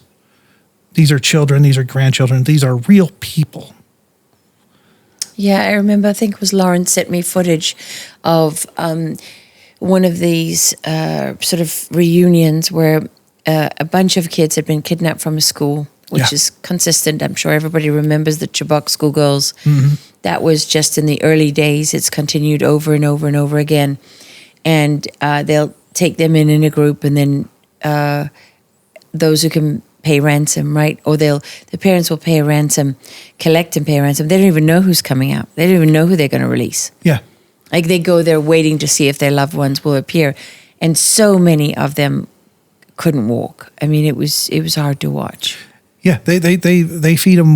these are children, these are grandchildren, these are real people. Yeah, I remember, I think it was Lauren sent me footage of one of these sort of reunions where a bunch of kids had been kidnapped from a school, which is consistent. I'm sure everybody remembers the Chibok schoolgirls. That was just in the early days. It's continued over and over and over again. And they'll take them in a group, and then those who can pay ransom, right? Or the parents will pay a ransom, collect and pay a ransom. They don't even know who's coming out. They don't even know who they're going to release. Yeah. Like they go there waiting to see if their loved ones will appear. And so many of them couldn't walk. I mean, it was hard to watch. Yeah, they feed them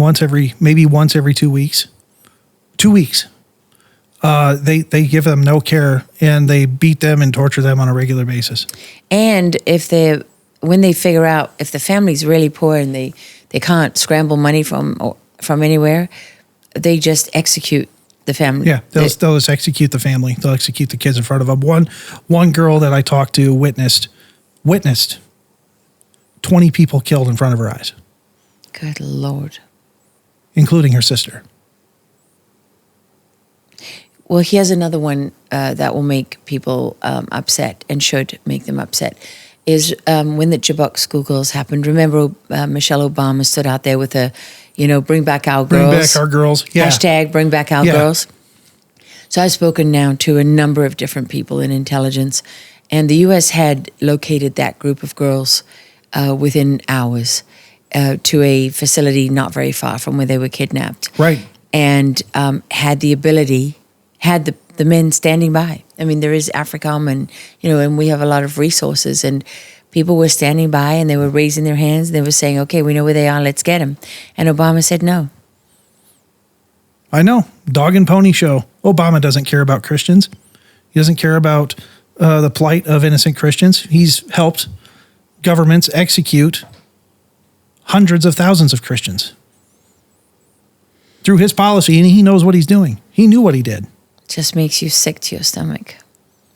maybe once every 2 weeks. 2 weeks. They give them no care, and they beat them and torture them on a regular basis. And when they figure out if the family's really poor and they can't scramble money from anywhere, they just execute the family. Yeah, they'll just execute the family. They'll execute the kids in front of them. One girl that I talked to witnessed 20 people killed in front of her eyes. Good Lord. Including her sister. Well, here's another one that will make people upset, and should make them upset, is when the Chibok schoolgirls happened. Remember, Michelle Obama stood out there with bring back our girls. Bring back our girls. Yeah. Hashtag bring back our girls. So I've spoken now to a number of different people in intelligence, and the U.S. had located that group of girls within hours to a facility not very far from where they were kidnapped. Right. And had the men standing by. I mean, there is AFRICOM, and we have a lot of resources, People were standing by and they were raising their hands. And they were saying, okay, we know where they are. Let's get them. And Obama said no. I know. Dog and pony show. Obama doesn't care about Christians. He doesn't care about the plight of innocent Christians. He's helped governments execute hundreds of thousands of Christians through his policy, and he knows what he's doing. He knew what he did. Just makes you sick to your stomach.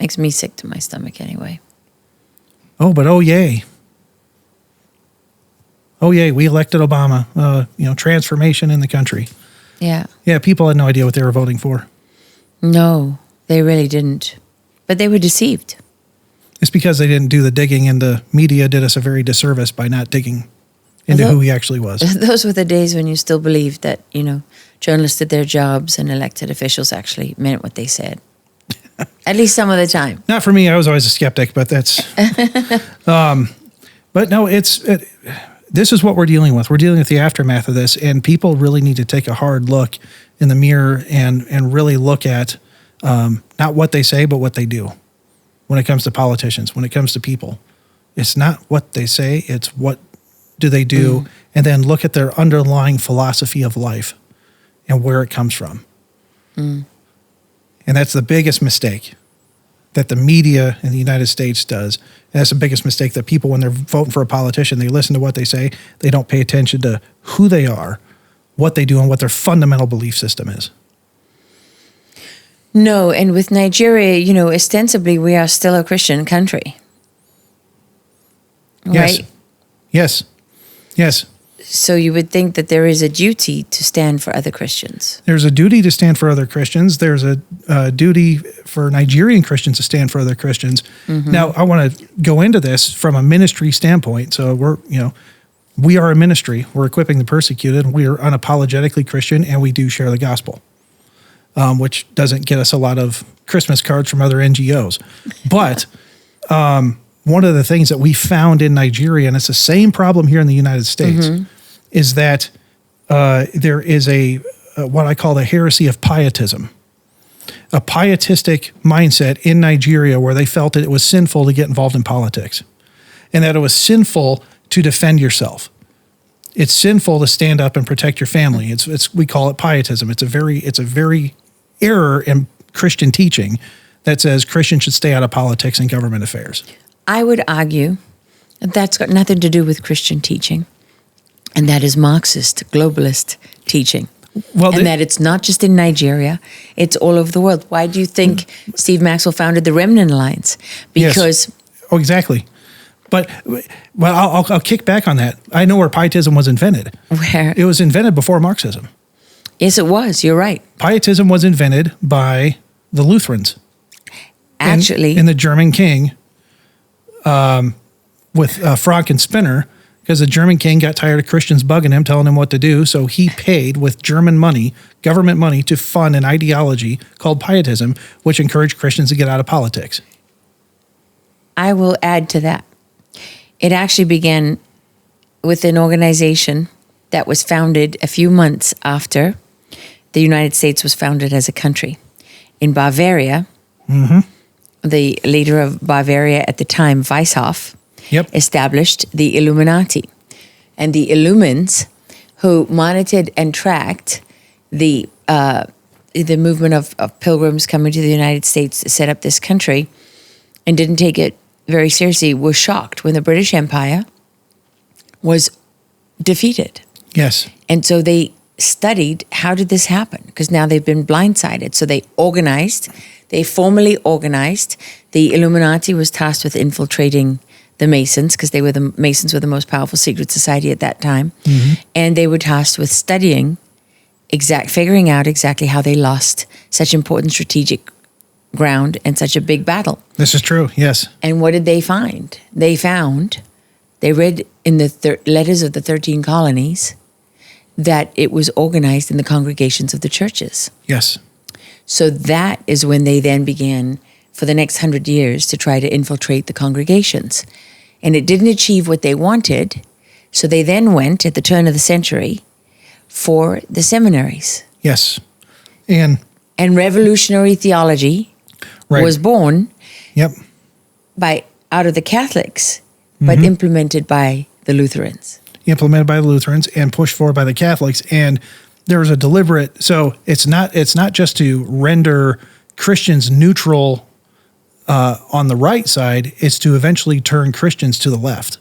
Makes me sick to my stomach anyway. Oh, but oh yay. Oh yay, we elected Obama. Transformation in the country. Yeah. Yeah, people had no idea what they were voting for. No, they really didn't. But they were deceived. It's because they didn't do the digging, and the media did us a very disservice by not digging into who he actually was. Those were the days when you still believed that, journalists did their jobs and elected officials actually meant what they said. At least some of the time. Not for me. I was always a skeptic, but that's... but no, this is what we're dealing with. We're dealing with the aftermath of this, and people really need to take a hard look in the mirror and really look at not what they say, but what they do when it comes to politicians, when it comes to people. It's not what they say, it's what do they do, and then look at their underlying philosophy of life and where it comes from. And that's the biggest mistake that the media in the United States does. And that's the biggest mistake that people, when they're voting for a politician, they listen to what they say. They don't pay attention to who they are, what they do, and what their fundamental belief system is. No, and with Nigeria, ostensibly we are still a Christian country. Yes. Right? Yes. So you would think that there is a duty to stand for other Christians. There's a duty to stand for other Christians. There's a duty for Nigerian Christians to stand for other Christians. Now, I want to go into this from a ministry standpoint. So we are a ministry. We're equipping the persecuted. We are unapologetically Christian, and we do share the gospel, which doesn't get us a lot of Christmas cards from other NGOs. But one of the things that we found in Nigeria, and it's the same problem here in the United States, is that there is what I call the heresy of pietism, a pietistic mindset in Nigeria where they felt that it was sinful to get involved in politics and that it was sinful to defend yourself. It's sinful to stand up and protect your family. We call it pietism. It's a very error in Christian teaching that says Christians should stay out of politics and government affairs. I would argue that that's got nothing to do with Christian teaching. And that is Marxist, globalist teaching. That it's not just in Nigeria, it's all over the world. Why do you think Steve Maxwell founded the Remnant Alliance? Because... Yes. Oh, exactly. But, I'll kick back on that. I know where pietism was invented. Where? It was invented before Marxism. Yes, it was. You're right. Pietism was invented by the Lutherans. Actually... In the German king, with Frank and Spinner, because the German king got tired of Christians bugging him, telling him what to do. So he paid with German money, government money, to fund an ideology called pietism, which encouraged Christians to get out of politics. I will add to that. It actually began with an organization that was founded a few months after the United States was founded as a country. In Bavaria, the leader of Bavaria at the time, Weishaupt, established the Illuminati. And the Illumins, who monitored and tracked the movement of pilgrims coming to the United States to set up this country and didn't take it very seriously, were shocked when the British Empire was defeated. Yes. And so they studied, how did this happen? Because now they've been blindsided. So they formally organized. The Illuminati was tasked with infiltrating the Masons, because the Masons were the most powerful secret society at that time. And they were tasked with studying, figuring out exactly how they lost such important strategic ground and such a big battle. This is true, yes. And what did they find? They read in the letters of the 13 colonies that it was organized in the congregations of the churches. Yes. So that is when they then began, for the next 100 years, to try to infiltrate the congregations. And it didn't achieve what they wanted, so they then went, at the turn of the century, for the seminaries. Yes. And revolutionary theology was born out of the Catholics but implemented by the Lutherans. Implemented by the Lutherans and pushed forward by the Catholics. And there was a deliberate, so it's not just to render Christians neutral on the right side, it's to eventually turn Christians to the left.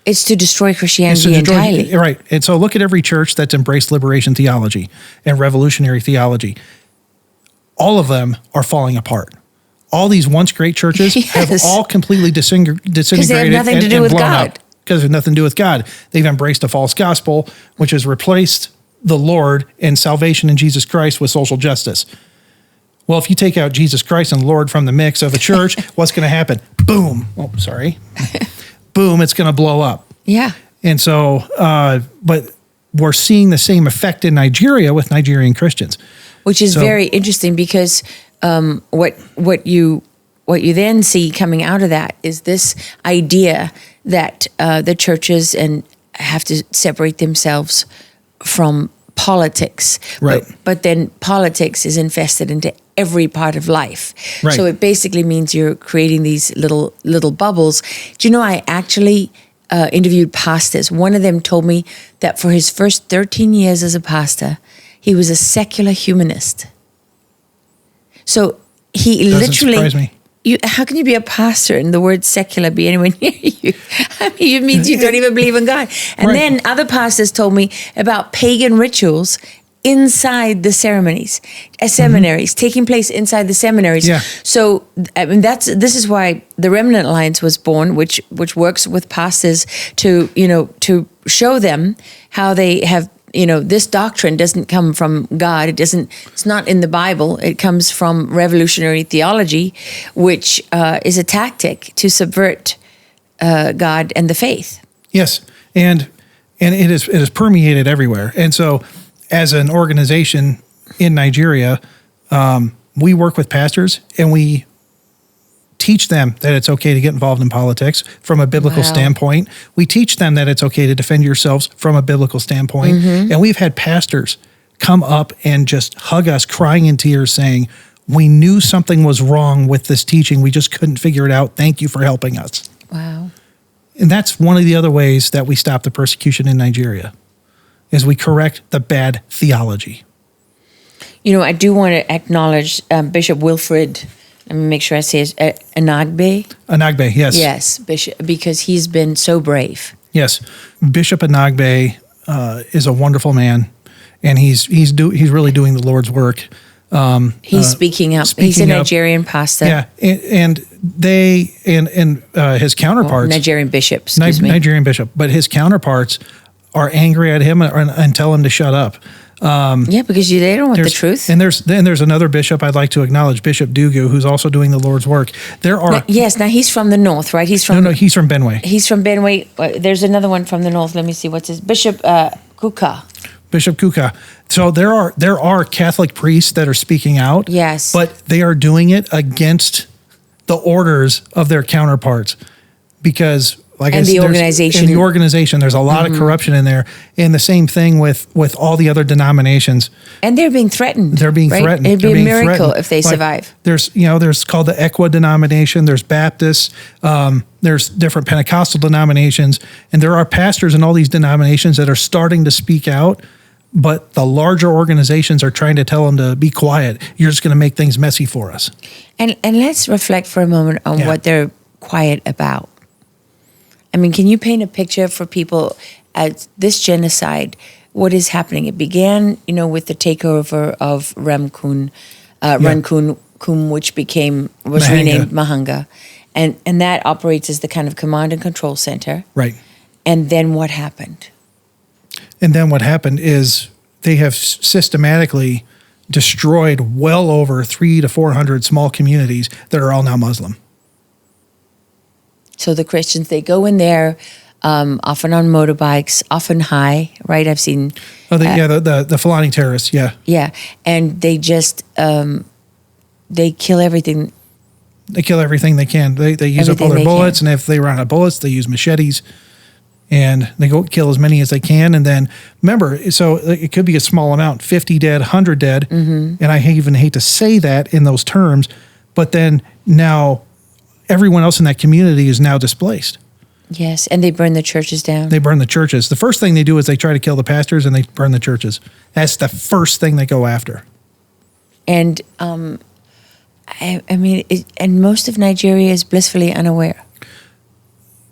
It's to destroy Christianity entirely. Right. And so look at every church that's embraced liberation theology and revolutionary theology. All of them are falling apart. All these once great churches have all completely disintegrated. Because they have nothing to do with God. Because they have nothing to do with God. They've embraced a false gospel, which has replaced the Lord and salvation in Jesus Christ with social justice. Well, if you take out Jesus Christ and Lord from the mix of a church, what's going to happen? Boom. Oh, sorry. Boom, it's going to blow up. Yeah. And so, but we're seeing the same effect in Nigeria with Nigerian Christians. Which is very interesting because what you then see coming out of that is this idea that the churches have to separate themselves from politics. Right. But then politics is infested into every part of life. Right. So it basically means you're creating these little bubbles. Do you know, I actually interviewed pastors. One of them told me that for his first 13 years as a pastor, he was a secular humanist. So he Doesn't literally... surprise me. How can you be a pastor and the word secular be anywhere near you? I mean, it means you don't even believe in God. And then other pastors told me about pagan rituals inside the seminaries, taking place inside the seminaries. Yeah. So I mean, this is why the Remnant Alliance was born, which works with pastors to show them how they have. This doctrine doesn't come from God. It's not in the Bible. It comes from revolutionary theology, which is a tactic to subvert God and the faith. Yes. And it is permeated everywhere. And so as an organization in Nigeria, we work with pastors and we teach them that it's okay to get involved in politics from a biblical standpoint. We teach them that it's okay to defend yourselves from a biblical standpoint. And we've had pastors come up and just hug us crying in tears saying, we knew something was wrong with this teaching. We just couldn't figure it out. Thank you for helping us. Wow. And that's one of the other ways that we stop the persecution in Nigeria is we correct the bad theology. I do want to acknowledge Bishop Wilfred. Let me make sure I say it. Anagbe. Anagbe, yes. Yes, Bishop, because he's been so brave. Yes, Bishop Anagbe is a wonderful man, and he's really doing the Lord's work. He's speaking up. He's a Nigerian pastor. Yeah, and his counterparts, Nigerian bishop. Nigerian bishop, but his counterparts are angry at him and tell him to shut up. Because they don't want the truth. And there's another bishop I'd like to acknowledge, Bishop Dugu, who's also doing the Lord's work. Now he's from the north, right? He's from he's from Benue. He's from Benue. There's another one from the north. Let me see what's his Bishop Kuka. Bishop Kuka. So there are Catholic priests that are speaking out. Yes, but they are doing it against the orders of their counterparts because. In the organization, there's a lot of corruption in there. And the same thing with all the other denominations. And they're being threatened. They're being threatened. It'd be a miracle if they survive. There's called the Equa denomination. There's Baptists. There's different Pentecostal denominations. And there are pastors in all these denominations that are starting to speak out. But the larger organizations are trying to tell them to be quiet. You're just going to make things messy for us. And let's reflect for a moment on what they're quiet about. I mean, can you paint a picture for people at this genocide? What is happening? It began, with the takeover of Rankum, which was renamed Mahanga, and that operates as the kind of command and control center. Right. And then what happened? And then what happened is they have systematically destroyed well over 300 to 400 small communities that are all now Muslim. So the Christians, they go in there, often on motorbikes, often high, right? I've seen... the Fulani terrorists, yeah. Yeah, and they just, they kill everything. They kill everything they can. They use up all their bullets, and if they run out of bullets, they use machetes, and they go kill as many as they can. And then, remember, so it could be a small amount, 50 dead, 100 dead, and I even hate to say that in those terms, but then now... everyone else in that community is now displaced. Yes, and they burn the churches down. They burn the churches. The first thing they do is they try to kill the pastors and they burn the churches. That's the first thing they go after. And I mean, and most of Nigeria is blissfully unaware.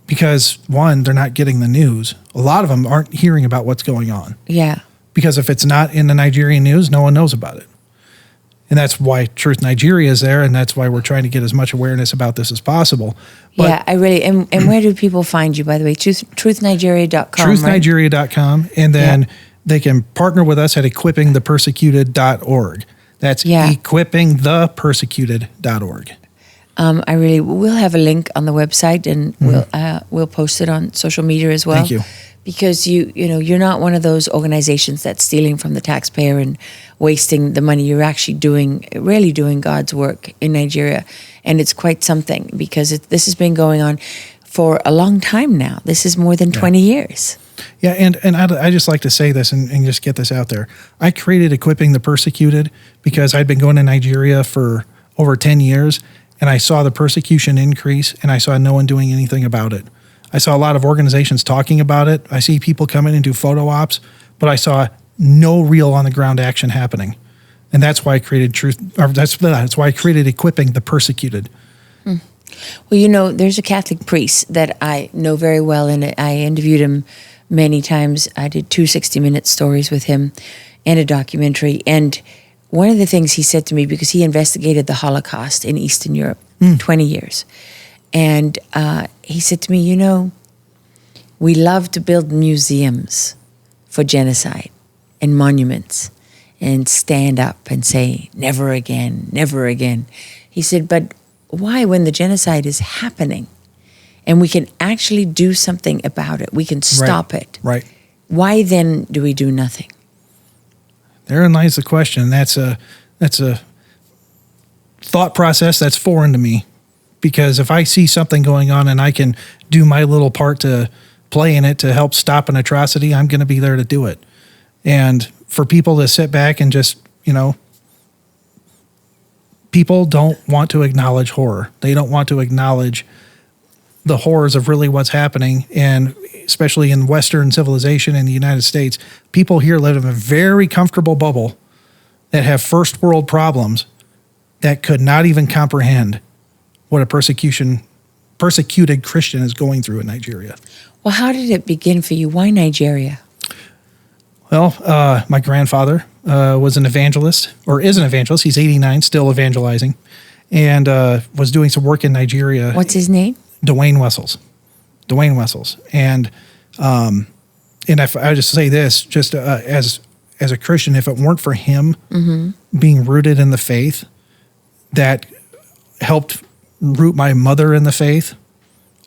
Because, one, they're not getting the news. A lot of them aren't hearing about what's going on. Yeah. Because if it's not in the Nigerian news, no one knows about it. And that's why Truth Nigeria is there, and that's why we're trying to get as much awareness about this as possible. But yeah, I really, and where do people find you, by the way? Truthnigeria.com, Truthnigeria.com, and then they can partner with us at equippingthepersecuted.org. That's equippingthepersecuted.org. We'll have a link on the website, and we'll post it on social media as well. Thank you. Because you're not one of those organizations that's stealing from the taxpayer and wasting the money. You're actually really doing God's work in Nigeria, and it's quite something because this has been going on for a long time now. This is more than 20 years. Yeah, and I just like to say this and just get this out there. I created Equipping the Persecuted because I'd been going to Nigeria for over 10 years, and I saw the persecution increase, and I saw no one doing anything about it. I saw a lot of organizations talking about it. I see people come in and do photo ops, but I saw no real on-the-ground action happening. And that's why I created that's why I created Equipping the Persecuted. Well, there's a Catholic priest that I know very well, and I interviewed him many times. I did 2 60-minute stories with him and a documentary. And one of the things he said to me, because he investigated the Holocaust in Eastern Europe, 20 years. And he said to me, we love to build museums for genocide and monuments and stand up and say, never again, never again. He said, but why, when the genocide is happening and we can actually do something about it, we can stop it. Right. Why then do we do nothing? Therein lies the question. That's a thought process that's foreign to me. Because if I see something going on and I can do my little part to play in it to help stop an atrocity, I'm going to be there to do it. And for people to sit back and just, people don't want to acknowledge horror. They don't want to acknowledge the horrors of really what's happening. And especially in Western civilization in the United States, people here live in a very comfortable bubble that have first world problems that could not even comprehend what a persecuted Christian is going through in Nigeria. Well, how did it begin for you? Why Nigeria? Well, my grandfather was an evangelist, or is an evangelist. He's 89, still evangelizing, and was doing some work in Nigeria. What's his name? Dwayne Wessels. And if I just say this, just as a Christian, if it weren't for him being rooted in the faith that helped root my mother in the faith,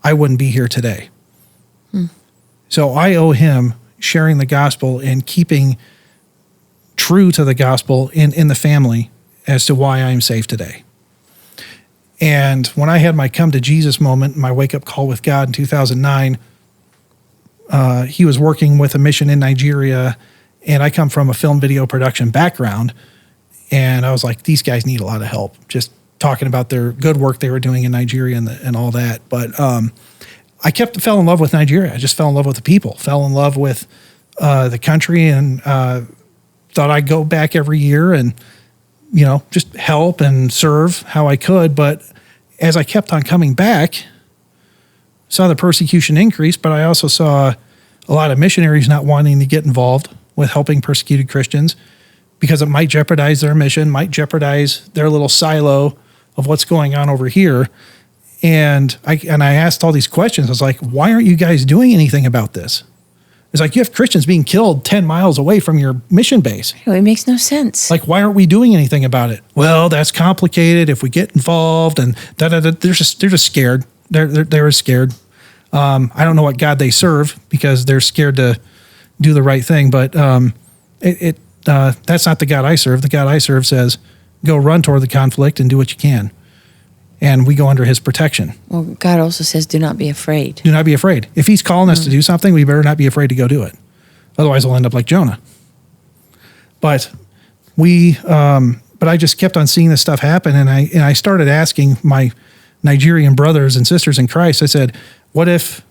I wouldn't be here today. So I owe him sharing the gospel and keeping true to the gospel in the family as to why I'm safe today. And when I had my come to Jesus moment, my wake-up call with God in 2009, he was working with a mission in Nigeria, and I come from a film video production background, and I was like, these guys need a lot of help, just talking about their good work they were doing in Nigeria and all that. But I fell in love with Nigeria. I just fell in love with the people, fell in love with the country, and thought I'd go back every year and, just help and serve how I could. But as I kept on coming back, saw the persecution increase, but I also saw a lot of missionaries not wanting to get involved with helping persecuted Christians because it might jeopardize their mission, might jeopardize their little silo of what's going on over here. And I asked all these questions. I was like, why aren't you guys doing anything about this? It's like, you have Christians being killed 10 miles away from your mission base. It makes no sense. Like, why aren't we doing anything about it? Well, that's complicated if we get involved, and they're just scared. They're scared. I don't know what God they serve because they're scared to do the right thing, but that's not the God I serve. The God I serve says, go run toward the conflict and do what you can. And we go under his protection. Well, God also says, do not be afraid. Do not be afraid. If he's calling us to do something, we better not be afraid to go do it. Otherwise, we'll end up like Jonah. But I just kept on seeing this stuff happen. And I started asking my Nigerian brothers and sisters in Christ, I said, what if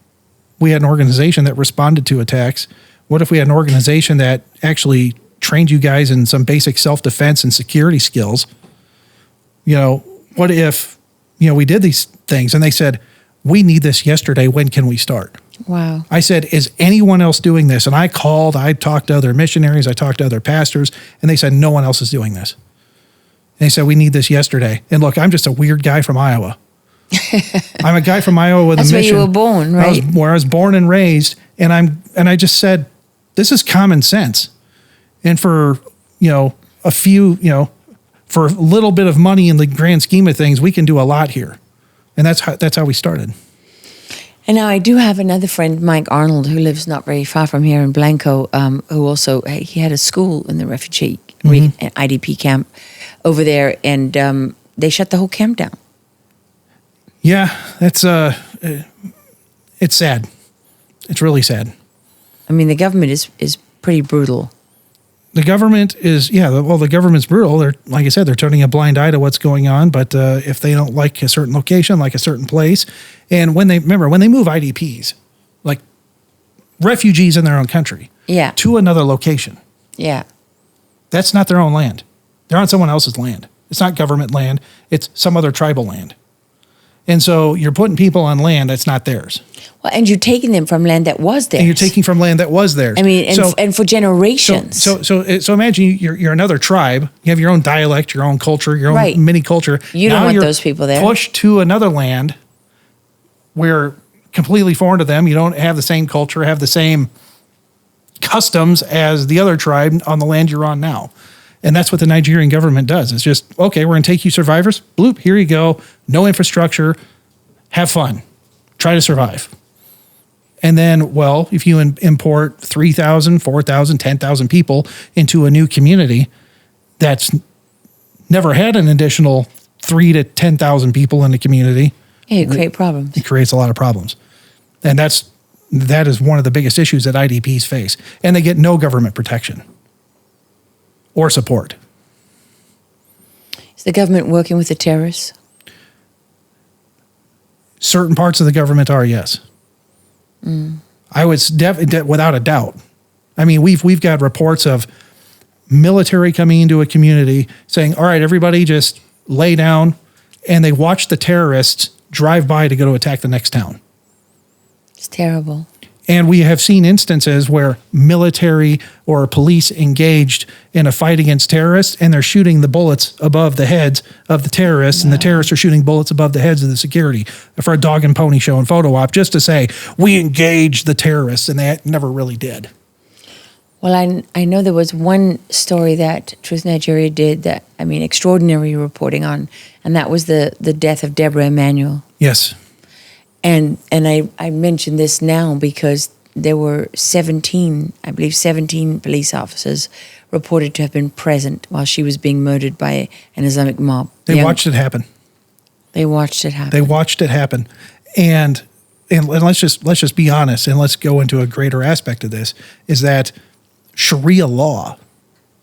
we had an organization that responded to attacks? What if we had an organization that actually trained you guys in some basic self-defense and security skills? What if, we did these things and they said, we need this yesterday. When can we start? Wow. I said, is anyone else doing this? And I talked to other missionaries, I talked to other pastors, and they said, no one else is doing this. And they said, we need this yesterday. And look, I'm just a weird guy from Iowa. I'm a guy from Iowa with a mission. That's where you were born, right? Where I was born and raised. And I just said, this is common sense. And for, a few, for a little bit of money in the grand scheme of things, we can do a lot here. And that's how we started. And now I do have another friend, Mike Arnold, who lives not very far from here in Blanco, who also, he had a school in the refugee IDP camp over there, and they shut the whole camp down. Yeah, that's it's sad. It's really sad. I mean, the government is pretty brutal. The government is, the government's brutal. They're, like I said, they're turning a blind eye to what's going on. But if they don't like a certain location, like a certain place, and when they move IDPs, like refugees in their own country, to another location, that's not their own land. They're on someone else's land. It's not government land. It's some other tribal land. And so you're putting people on land that's not theirs. Well, and you're taking them from land that was theirs. And you're taking from land that was theirs. I mean, and for generations. So imagine you're another tribe. You have your own dialect, your own culture, your own mini culture. You don't want those people there. Pushed to another land where completely foreign to them. You don't have the same culture, have the same customs as the other tribe on the land you're on now. And that's what the Nigerian government does. It's just, okay, we're going to take you survivors. Bloop, here you go. No infrastructure. Have fun. Try to survive. And then, well, if you import 3,000, 4,000, 10,000 people into a new community that's never had an additional 3,000 to 10,000 people in the community. Yeah, you create problems. It creates a lot of problems. And that is one of the biggest issues that IDPs face. And they get no government protection or support. Is the government working with the terrorists? Certain parts of the government are, yes. I would without a doubt. I mean, we've got reports of military coming into a community saying, all right, everybody just lay down, and they watch the terrorists drive by to go to attack the next town. It's terrible. And we have seen instances where military or police engaged in a fight against terrorists, and they're shooting the bullets above the heads of the terrorists, and the terrorists are shooting bullets above the heads of the security for a dog and pony show and photo op, just to say, we engaged the terrorists, and they never really did. Well, I know there was one story that Truth Nigeria did that, extraordinary reporting on, and that was the death of Deborah Emanuel. Yes. And I mention this now because there were 17 police officers reported to have been present while she was being murdered by an Islamic mob. They watched it happen. They watched it happen. And let's just be honest, and let's go into a greater aspect of this, is that Sharia law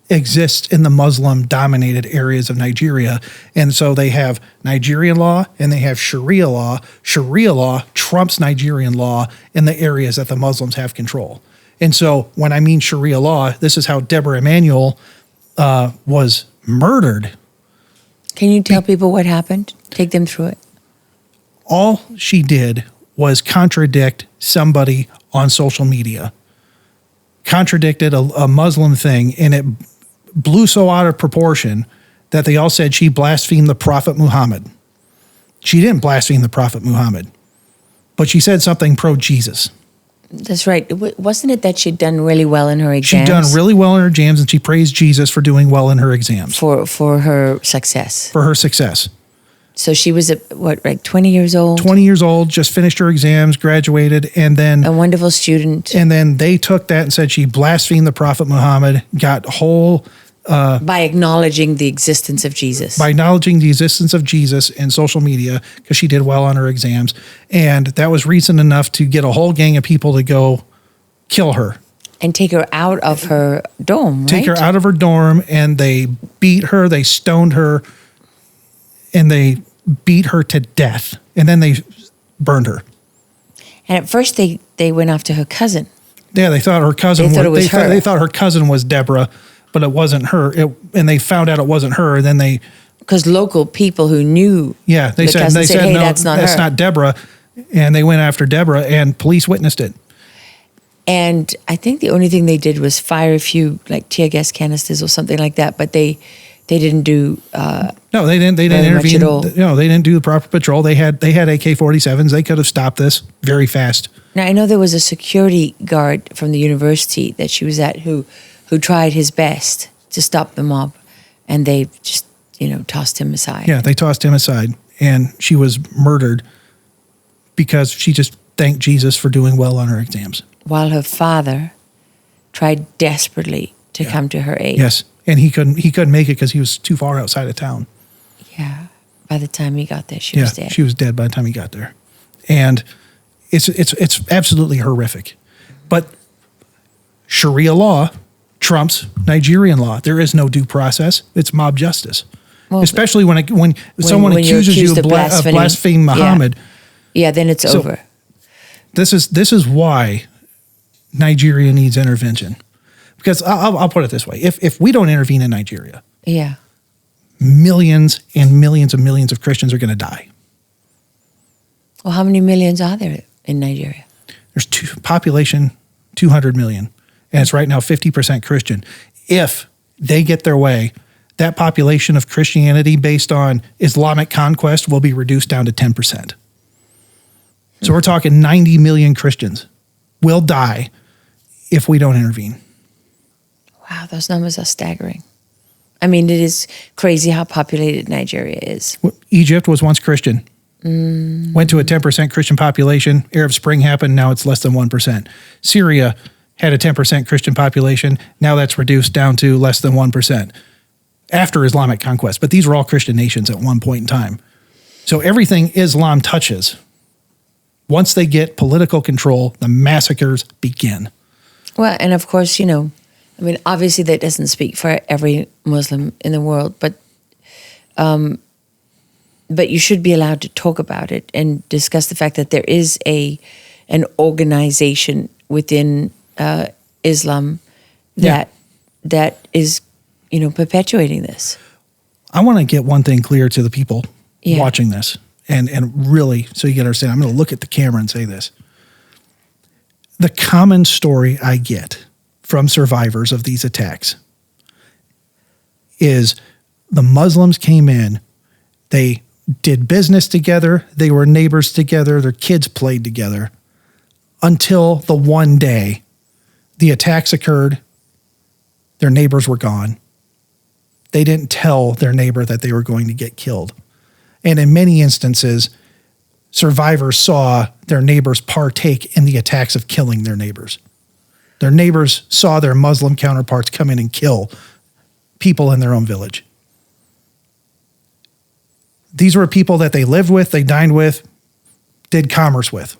exists in the Muslim-dominated areas of Nigeria. And so they have Nigerian law and they have Sharia law. Sharia law trumps Nigerian law in the areas that the Muslims have control. And so when I mean Sharia law, this is how Deborah Emanuel was murdered. Can you tell people what happened? Take them through it. All she did was contradict somebody on social media. Contradicted a Muslim thing, and it blew so out of proportion that they all said she blasphemed the Prophet Muhammad. She didn't blaspheme the Prophet Muhammad, but she said something pro-Jesus. That's right. Wasn't it that she'd done really well in her exams? She'd done really well in her exams, and she praised Jesus for doing well in her exams. For her success. For her success. So she was, 20 years old? 20 years old, just finished her exams, graduated, and then... A wonderful student. And then they took that and said she blasphemed the Prophet Muhammad, got whole... by acknowledging the existence of Jesus. By acknowledging the existence of Jesus in social media, because she did well on her exams. And that was reason enough to get a whole gang of people to go kill her. And take her out of her dorm, Take her out of her dorm, and they beat her, they stoned her, and they beat her to death. And then they burned her. And at first they went after her cousin. Yeah, they thought her cousin They thought it was her. They thought her cousin was Deborah, but it wasn't her. And they found out it wasn't her. And then because local people who knew, they said, hey, no, that's not her. not Deborah. And they went after Deborah, and police witnessed it. And I think the only thing they did was fire a few like tear gas canisters or something like that. But they didn't do. No, they didn't intervene. At all. No, they didn't do the proper patrol. They had AK-47s. They could have stopped this very fast. Now I know there was a security guard from the university that she was at who tried his best to stop the mob, and they just tossed him aside. Yeah, they tossed him aside, and she was murdered because she just thanked Jesus for doing well on her exams. While her father tried desperately to come to her aid. Yes, and he couldn't make it because he was too far outside of town. Yeah, by the time he got there, she was dead. She was dead by the time he got there, and it's absolutely horrific. But Sharia law trumps Nigerian law. There is no due process. It's mob justice. Well, especially when someone accuses you of blaspheming Muhammad. Yeah, then it's over. This is why Nigeria needs intervention. Because I'll put it this way: if we don't intervene in Nigeria, millions and millions and millions of Christians are going to die. Well, how many millions are there in Nigeria? There's population 200 million, and it's right now 50% Christian. If they get their way, that population of Christianity based on Islamic conquest will be reduced down to 10%. So we're talking 90 million Christians will die if we don't intervene. Wow, those numbers are staggering. I mean, it is crazy how populated Nigeria is. Egypt was once Christian. Went to a 10% Christian population. Arab Spring happened. Now it's less than 1%. Syria had a 10% Christian population. Now that's reduced down to less than 1% after Islamic conquest. But these were all Christian nations at one point in time. So everything Islam touches, once they get political control, the massacres begin. Well, and of course, obviously that doesn't speak for every Muslim in the world, but you should be allowed to talk about it and discuss the fact that there is an organization within Islam that is, perpetuating this. I want to get one thing clear to the people watching this, and really, so you can understand. I'm going to look at the camera and say this. The common story I get from survivors of these attacks is the Muslims came in, they did business together, they were neighbors together, their kids played together, until the one day the attacks occurred, their neighbors were gone. They didn't tell their neighbor that they were going to get killed. And in many instances, survivors saw their neighbors partake in the attacks of killing their neighbors. Their neighbors saw their Muslim counterparts come in and kill people in their own village. These were people that they lived with, they dined with, did commerce with.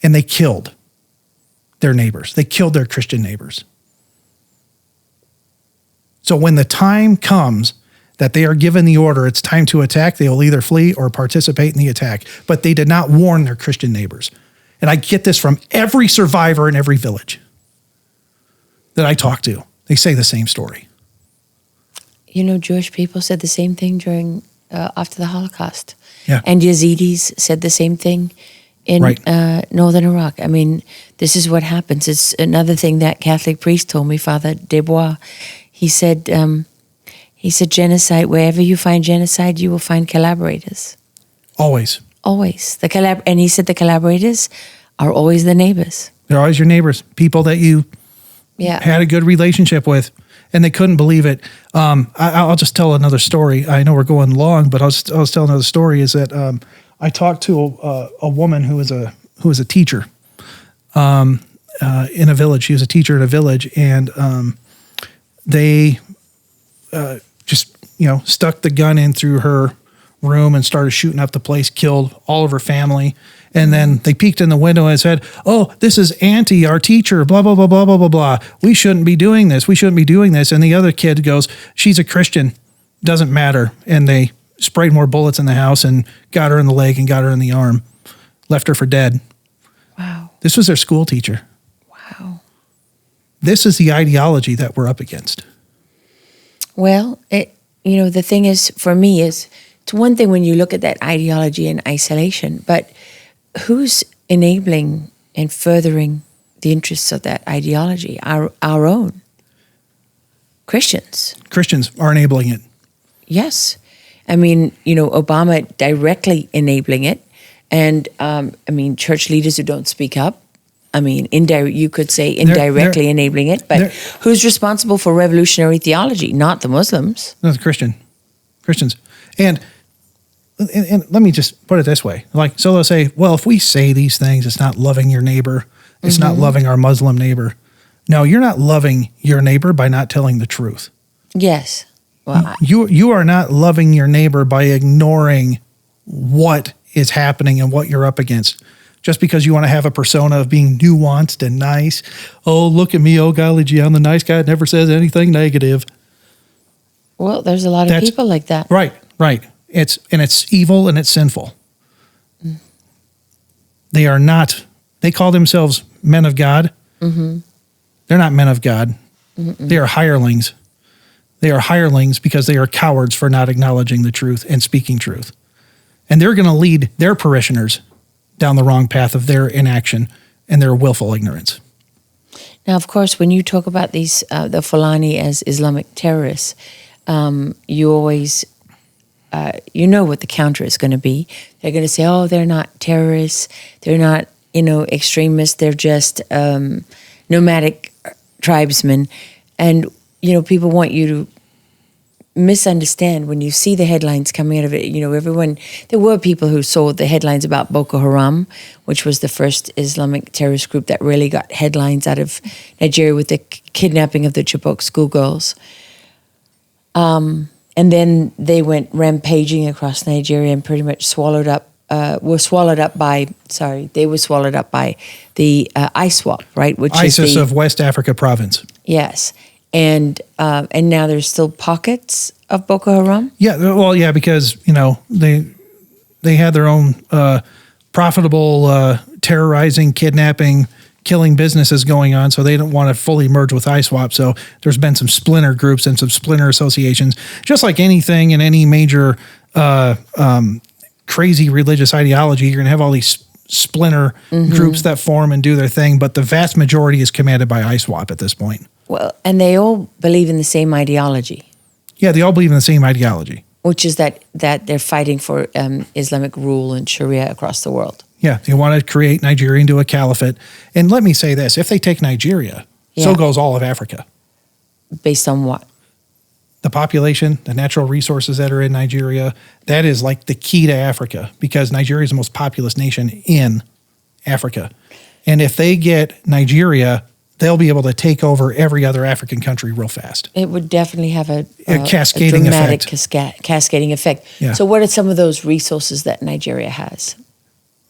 And they killed their neighbors. They killed their Christian neighbors. So when the time comes that they are given the order, it's time to attack, they will either flee or participate in the attack. But they did not warn their Christian neighbors. And I get this from every survivor in every village that I talk to. They say the same story. Jewish people said the same thing during after the Holocaust. Yeah. And Yazidis said the same thing in northern Iraq. I mean, this is what happens. It's another thing that Catholic priest told me, Father Desbois. He said genocide, wherever you find genocide, you will find collaborators. Always. Always. And he said the collaborators are always the neighbors. They're always your neighbors, people that you had a good relationship with, and they couldn't believe it. I'll just tell another story. I know we're going long, but I'll tell another story. Is that I talked to a woman who was a teacher in a village. She was a teacher in a village, and they just stuck the gun in through her room and started shooting up the place, killed all of her family. And then they peeked in the window and said, "Oh, this is Auntie, our teacher, blah, blah, blah, blah, blah, blah, blah. We shouldn't be doing this. We shouldn't be doing this." And the other kid goes, "She's a Christian. Doesn't matter." And they sprayed more bullets in the house and got her in the leg and got her in the arm. left her for dead. Wow. This was their school teacher. Wow. This is the ideology that we're up against. Well, the thing is, for me, it's one thing when you look at that ideology in isolation, but who's enabling and furthering the interests of that ideology? Our own. Christians. Christians are enabling it. Yes. I mean, Obama directly enabling it. And, church leaders who don't speak up. I mean, you could say indirectly enabling it. But who's responsible for revolutionary theology? Not the Muslims. No, the Christians. And let me just put it this way. So they'll say, well, if we say these things, it's not loving your neighbor. It's not loving our Muslim neighbor. No, you're not loving your neighbor by not telling the truth. Yes. Well, you are not loving your neighbor by ignoring what is happening and what you're up against. Just because you want to have a persona of being nuanced and nice. Oh, look at me. Oh, golly gee, I'm the nice guy that never says anything negative. Well, there's a lot of people like that. Right. It's evil and it's sinful. Mm. They call themselves men of God. Mm-hmm. They're not men of God. Mm-mm. They are hirelings. They are hirelings because they are cowards for not acknowledging the truth and speaking truth. And they're going to lead their parishioners down the wrong path of their inaction and their willful ignorance. Now, of course, when you talk about these, the Fulani as Islamic terrorists, you always, what the counter is going to be. They're going to say, oh, they're not terrorists. They're not, extremists. They're just nomadic tribesmen. And, people want you to misunderstand when you see the headlines coming out of it. There were people who saw the headlines about Boko Haram, which was the first Islamic terrorist group that really got headlines out of Nigeria with the kidnapping of the Chibok schoolgirls. And then they went rampaging across Nigeria and pretty much were swallowed up by the ISWAP, right? Which ISIS of West Africa province. Yes. And now there's still pockets of Boko Haram? Yeah, because, they had their own profitable terrorizing, kidnapping, killing businesses going on, so they don't want to fully merge with ISWAP. So there's been some splinter groups and some splinter associations. Just like anything in any major crazy religious ideology, you're going to have all these splinter groups that form and do their thing, but the vast majority is commanded by ISWAP at this point. Well, and they all believe in the same ideology. Yeah, they all believe in the same ideology. Which is that they're fighting for Islamic rule and Sharia across the world. Yeah, they want to create Nigeria into a caliphate. And let me say this, if they take Nigeria, so goes all of Africa. Based on what? The population, the natural resources that are in Nigeria, that is like the key to Africa because Nigeria is the most populous nation in Africa. And if they get Nigeria, they'll be able to take over every other African country real fast. It would definitely have a cascading dramatic effect. Cascading effect. Yeah. So what are some of those resources that Nigeria has?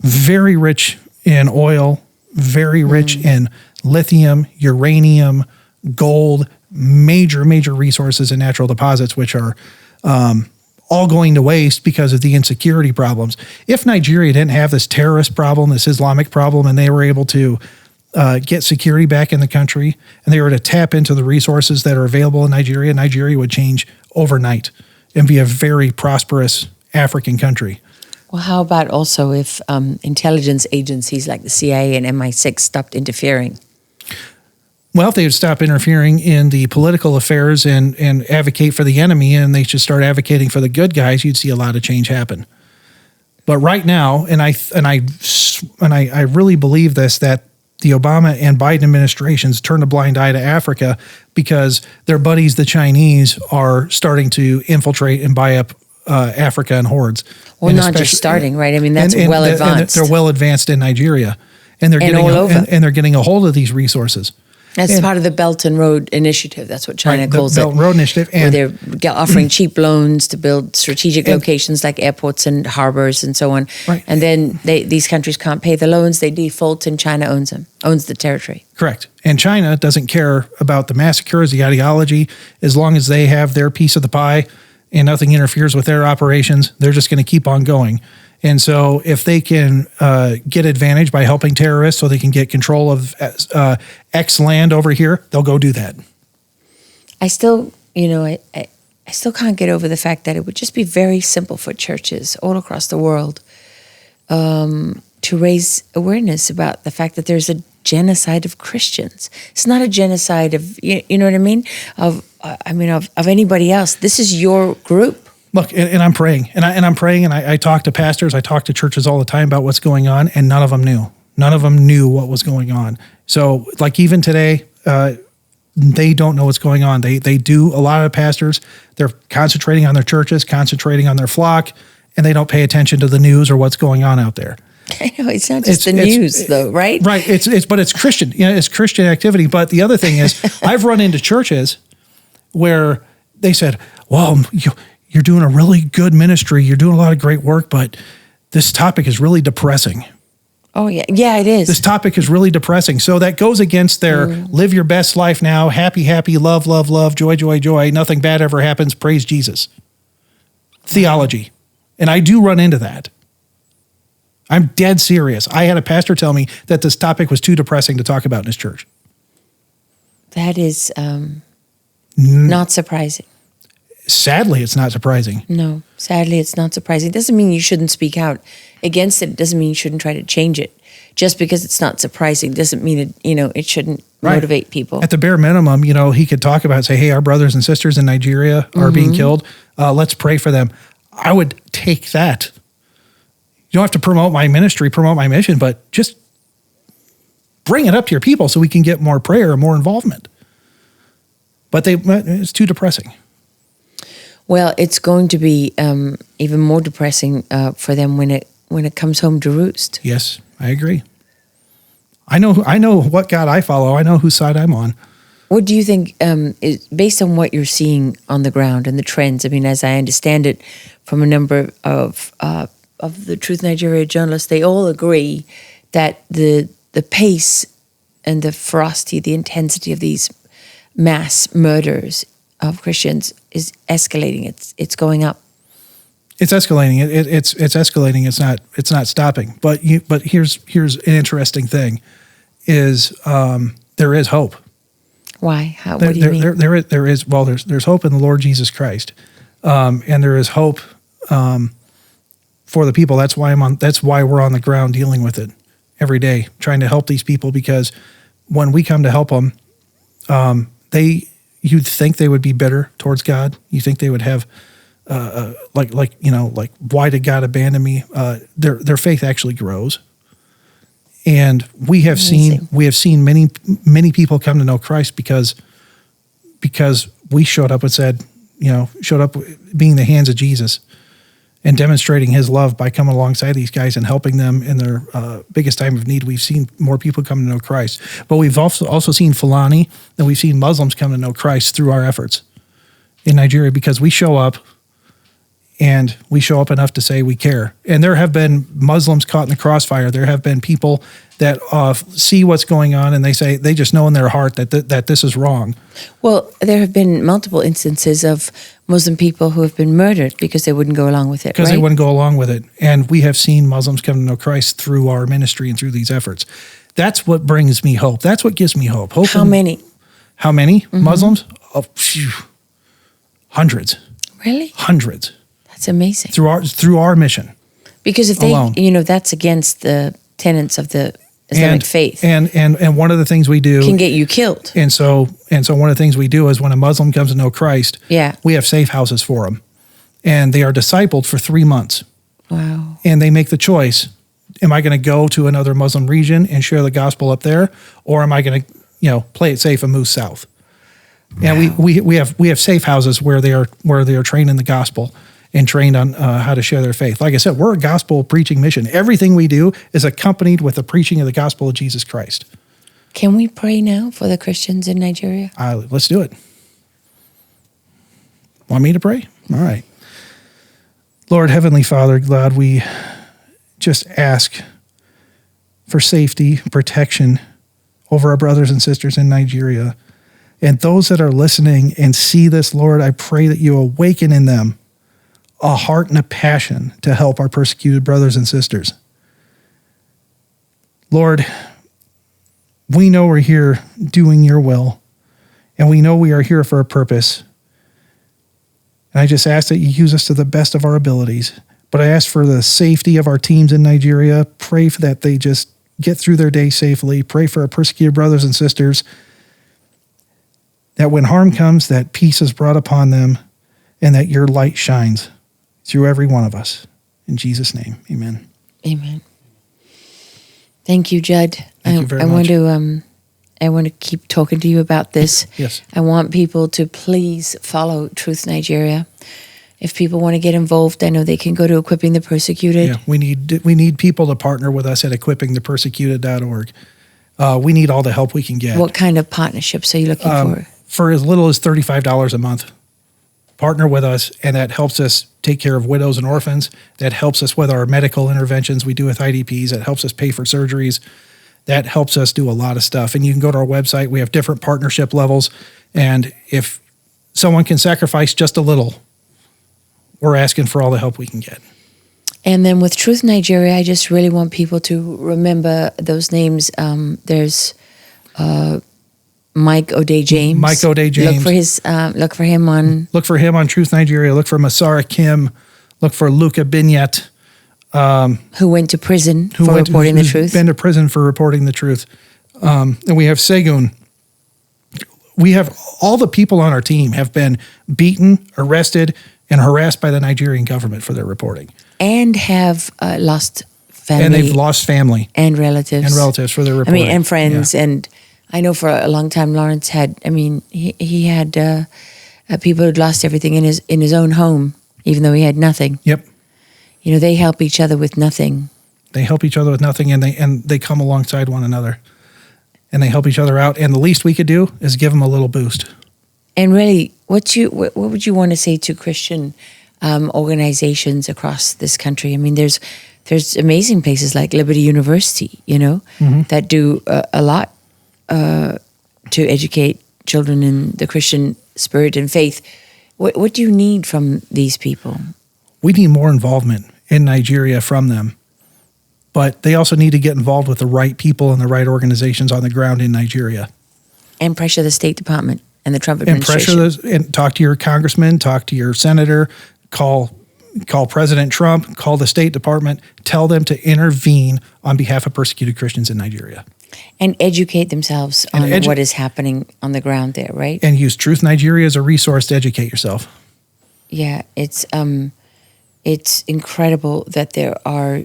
Very rich in oil, very rich in lithium, uranium, gold, major resources and natural deposits, which are all going to waste because of the insecurity problems. If Nigeria didn't have this terrorist problem, this Islamic problem, and they were able to get security back in the country, and they were to tap into the resources that are available in Nigeria, Nigeria would change overnight and be a very prosperous African country. Well, how about also if intelligence agencies like the CIA and MI6 stopped interfering? Well, if they would stop interfering in the political affairs and advocate for the enemy, and they should start advocating for the good guys, you'd see a lot of change happen. But right now, and I really believe this, that the Obama and Biden administrations turned a blind eye to Africa because their buddies, the Chinese, are starting to infiltrate and buy up Africa in hordes. Well, not just starting, right? I mean, that's well advanced. They're well advanced in Nigeria, and they're getting a hold of these resources. That's part of the Belt and Road Initiative. That's what China calls it. Belt and Road Initiative. Where they're offering cheap loans to build strategic locations like airports and harbors and so on. Right. And then these countries can't pay the loans. They default and China owns the territory. Correct. And China doesn't care about the massacres, the ideology. As long as they have their piece of the pie and nothing interferes with their operations, they're just going to keep on going. And so if they can get advantage by helping terrorists so they can get control of X land over here, they'll go do that. I still, I still can't get over the fact that it would just be very simple for churches all across the world to raise awareness about the fact that there's a genocide of Christians. It's not a genocide of, you know what I mean? Of anybody else. This is your group. Look, and I'm praying, and I'm praying, and I talk to pastors, I talk to churches all the time about what's going on, and none of them knew. None of them knew what was going on. So, like even today, they don't know what's going on. They do, a lot of pastors, they're concentrating on their churches, concentrating on their flock, and they don't pay attention to the news or what's going on out there. I know, it's not just the news, though, right? Right. But it's Christian. It's Christian activity. But the other thing is, I've run into churches where they said, "Well, you're doing a really good ministry. You're doing a lot of great work, but this topic is really depressing." Oh, yeah. Yeah, it is. This topic is really depressing. So that goes against their live your best life now, happy, happy, love, love, love, joy, joy, joy, nothing bad ever happens, praise Jesus. Theology. And I do run into that. I'm dead serious. I had a pastor tell me that this topic was too depressing to talk about in his church. That is not surprising. Sadly, it's not surprising. No, sadly, it's not surprising. It doesn't mean you shouldn't speak out against it. It doesn't mean you shouldn't try to change it. Just because it's not surprising doesn't mean it shouldn't motivate people. At the bare minimum, he could talk about, say, hey, our brothers and sisters in Nigeria are being killed. Let's pray for them. I would take that. You don't have to promote my ministry, promote my mission, but just bring it up to your people so we can get more prayer and more involvement. But it's too depressing. Well, it's going to be even more depressing for them when it comes home to roost. Yes, I agree. I know what God I follow. I know whose side I'm on. What do you think, is based on what you're seeing on the ground and the trends? I mean, as I understand it, from a number of the Truth Nigeria journalists, they all agree that the pace and the ferocity, the intensity of these mass murders of Christians is escalating. It's going up. It's escalating. It's escalating. It's not stopping. But here's an interesting thing: is there is hope. Why? What do you mean? There is. Well, there's hope in the Lord Jesus Christ, and there is hope for the people. That's why we're on the ground dealing with it every day, trying to help these people. Because when we come to help them, you'd think they would be bitter towards God. You think they would have, why did God abandon me? Their faith actually grows, and we have seen many people come to know Christ because we showed up and said, showed up being the hands of Jesus and demonstrating His love by coming alongside these guys and helping them in their biggest time of need. We've seen more people come to know Christ, but we've also seen Fulani and we've seen Muslims come to know Christ through our efforts in Nigeria because we show up and we show up enough to say we care. And there have been Muslims caught in the crossfire. There have been people that see what's going on and they say they just know in their heart that this is wrong. Well, there have been multiple instances of Muslim people who have been murdered because they wouldn't go along with it, Because they wouldn't go along with it. And we have seen Muslims come to know Christ through our ministry and through these efforts. That's what brings me hope. That's what gives me hope. How many? How many Muslims? Oh, phew. Hundreds. Really? Hundreds. That's amazing. Through our mission. Because if they, that's against the tenets of the Islamic faith. And one of the things we do can get you killed. And so one of the things we do is when a Muslim comes to know Christ, we have safe houses for them. And they are discipled for 3 months. Wow. And they make the choice, am I going to go to another Muslim region and share the gospel up there? Or am I going to, play it safe and move south? Wow. And we have safe houses where they are trained in the gospel and trained on how to share their faith. Like I said, we're a gospel preaching mission. Everything we do is accompanied with the preaching of the gospel of Jesus Christ. Can we pray now for the Christians in Nigeria? Let's do it. Want me to pray? All right. Lord, Heavenly Father, God, we just ask for safety, protection over our brothers and sisters in Nigeria. And those that are listening and see this, Lord, I pray that you awaken in them a heart and a passion to help our persecuted brothers and sisters. Lord, we know we're here doing your will, and we know we are here for a purpose. And I just ask that you use us to the best of our abilities. But I ask for the safety of our teams in Nigeria. Pray for that they just get through their day safely. Pray for our persecuted brothers and sisters, that when harm comes, that peace is brought upon them, and that your light shines through every one of us. In Jesus' name, amen. Amen. Thank you, Judd. Thank you very much. I want to keep talking to you about this. Yes. I want people to please follow Truth Nigeria. If people want to get involved, I know they can go to Equipping the Persecuted. Yeah, we need people to partner with us at equippingthepersecuted.org. We need all the help we can get. What kind of partnerships are you looking for? For as little as $35 a month. Partner with us, and that helps us take care of widows and orphans. That helps us with our medical interventions we do with IDPs. That helps us pay for surgeries. That helps us do a lot of stuff. And you can go to our website. We have different partnership levels. And if someone can sacrifice just a little, we're asking for all the help we can get. And then with Truth Nigeria, I just really want people to remember those names. There's Mike O'Day James. Mike O'Day James. Look for him on. Look for him on Truth Nigeria. Look for Masara Kim. Look for Luca Binyet. Who went to prison for reporting the truth. Been to prison for reporting the truth. And we have Segun. We have all the people on our team have been beaten, arrested, and harassed by the Nigerian government for their reporting. And have lost family. And they've lost family. And relatives. And relatives for their reporting. And friends. Yeah. And I know for a long time Lawrence had, he had people who'd lost everything in his own home, even though he had nothing. Yep. They help each other with nothing. They help each other with nothing, and they come alongside one another. And they help each other out. And the least we could do is give them a little boost. And really, what would you want to say to Christian organizations across this country? There's amazing places like Liberty University, that do a lot to educate children in the Christian spirit and faith. What do you need from these people? We need more involvement in Nigeria from them. But they also need to get involved with the right people and the right organizations on the ground in Nigeria. And pressure the State Department and the Trump administration. And pressure and talk to your congressman, talk to your senator, call President Trump, call the State Department, tell them to intervene on behalf of persecuted Christians in Nigeria. And educate themselves on what is happening on the ground there, right? And use Truth Nigeria as a resource to educate yourself. Yeah, it's incredible that there are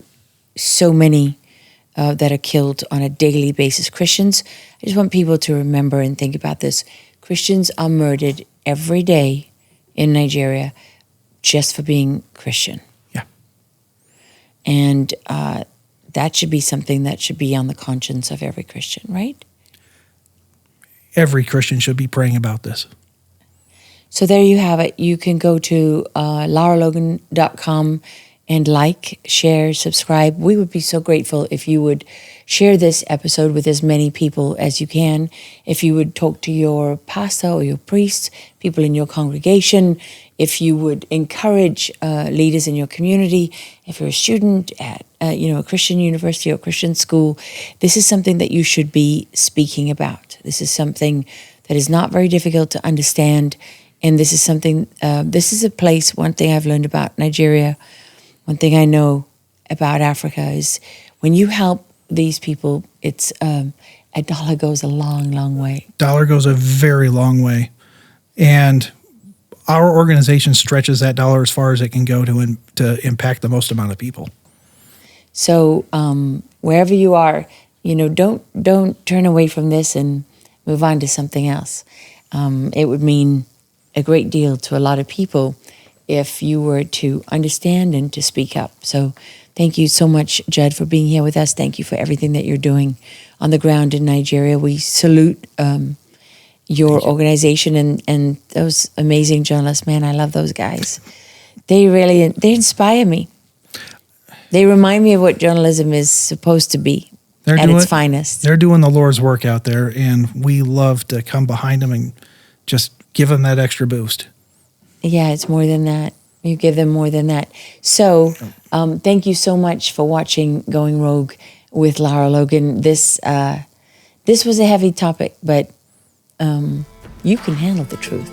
so many that are killed on a daily basis. Christians, I just want people to remember and think about this. Christians are murdered every day in Nigeria just for being Christian. Yeah. And that should be something that should be on the conscience of every Christian, right? Every Christian should be praying about this. So there you have it. You can go to laralogan.com and like, share, subscribe. We would be so grateful if you would share this episode with as many people as you can. If you would talk to your pastor or your priest, people in your congregation, if you would encourage leaders in your community, if you're a student at a Christian university or Christian school, this is something that you should be speaking about. This is something that is not very difficult to understand. And this is something, this is a place, one thing I've learned about Nigeria, one thing I know about Africa is when you help these people, it's a dollar goes a long, long way. Dollar goes a very long way. And our organization stretches that dollar as far as it can go to impact the most amount of people. So wherever you are, don't turn away from this and move on to something else. It would mean a great deal to a lot of people if you were to understand and to speak up. So thank you so much, Judd, for being here with us. Thank you for everything that you're doing on the ground in Nigeria. We salute your organization and those amazing journalists. Man, I love those guys. They inspire me. They remind me of what journalism is supposed to be at its finest. They're doing the Lord's work out there, and we love to come behind them and just give them that extra boost. Yeah, it's more than that. You give them more than that. So thank you so much for watching Going Rogue with Lara Logan. This was a heavy topic, but you can handle the truth.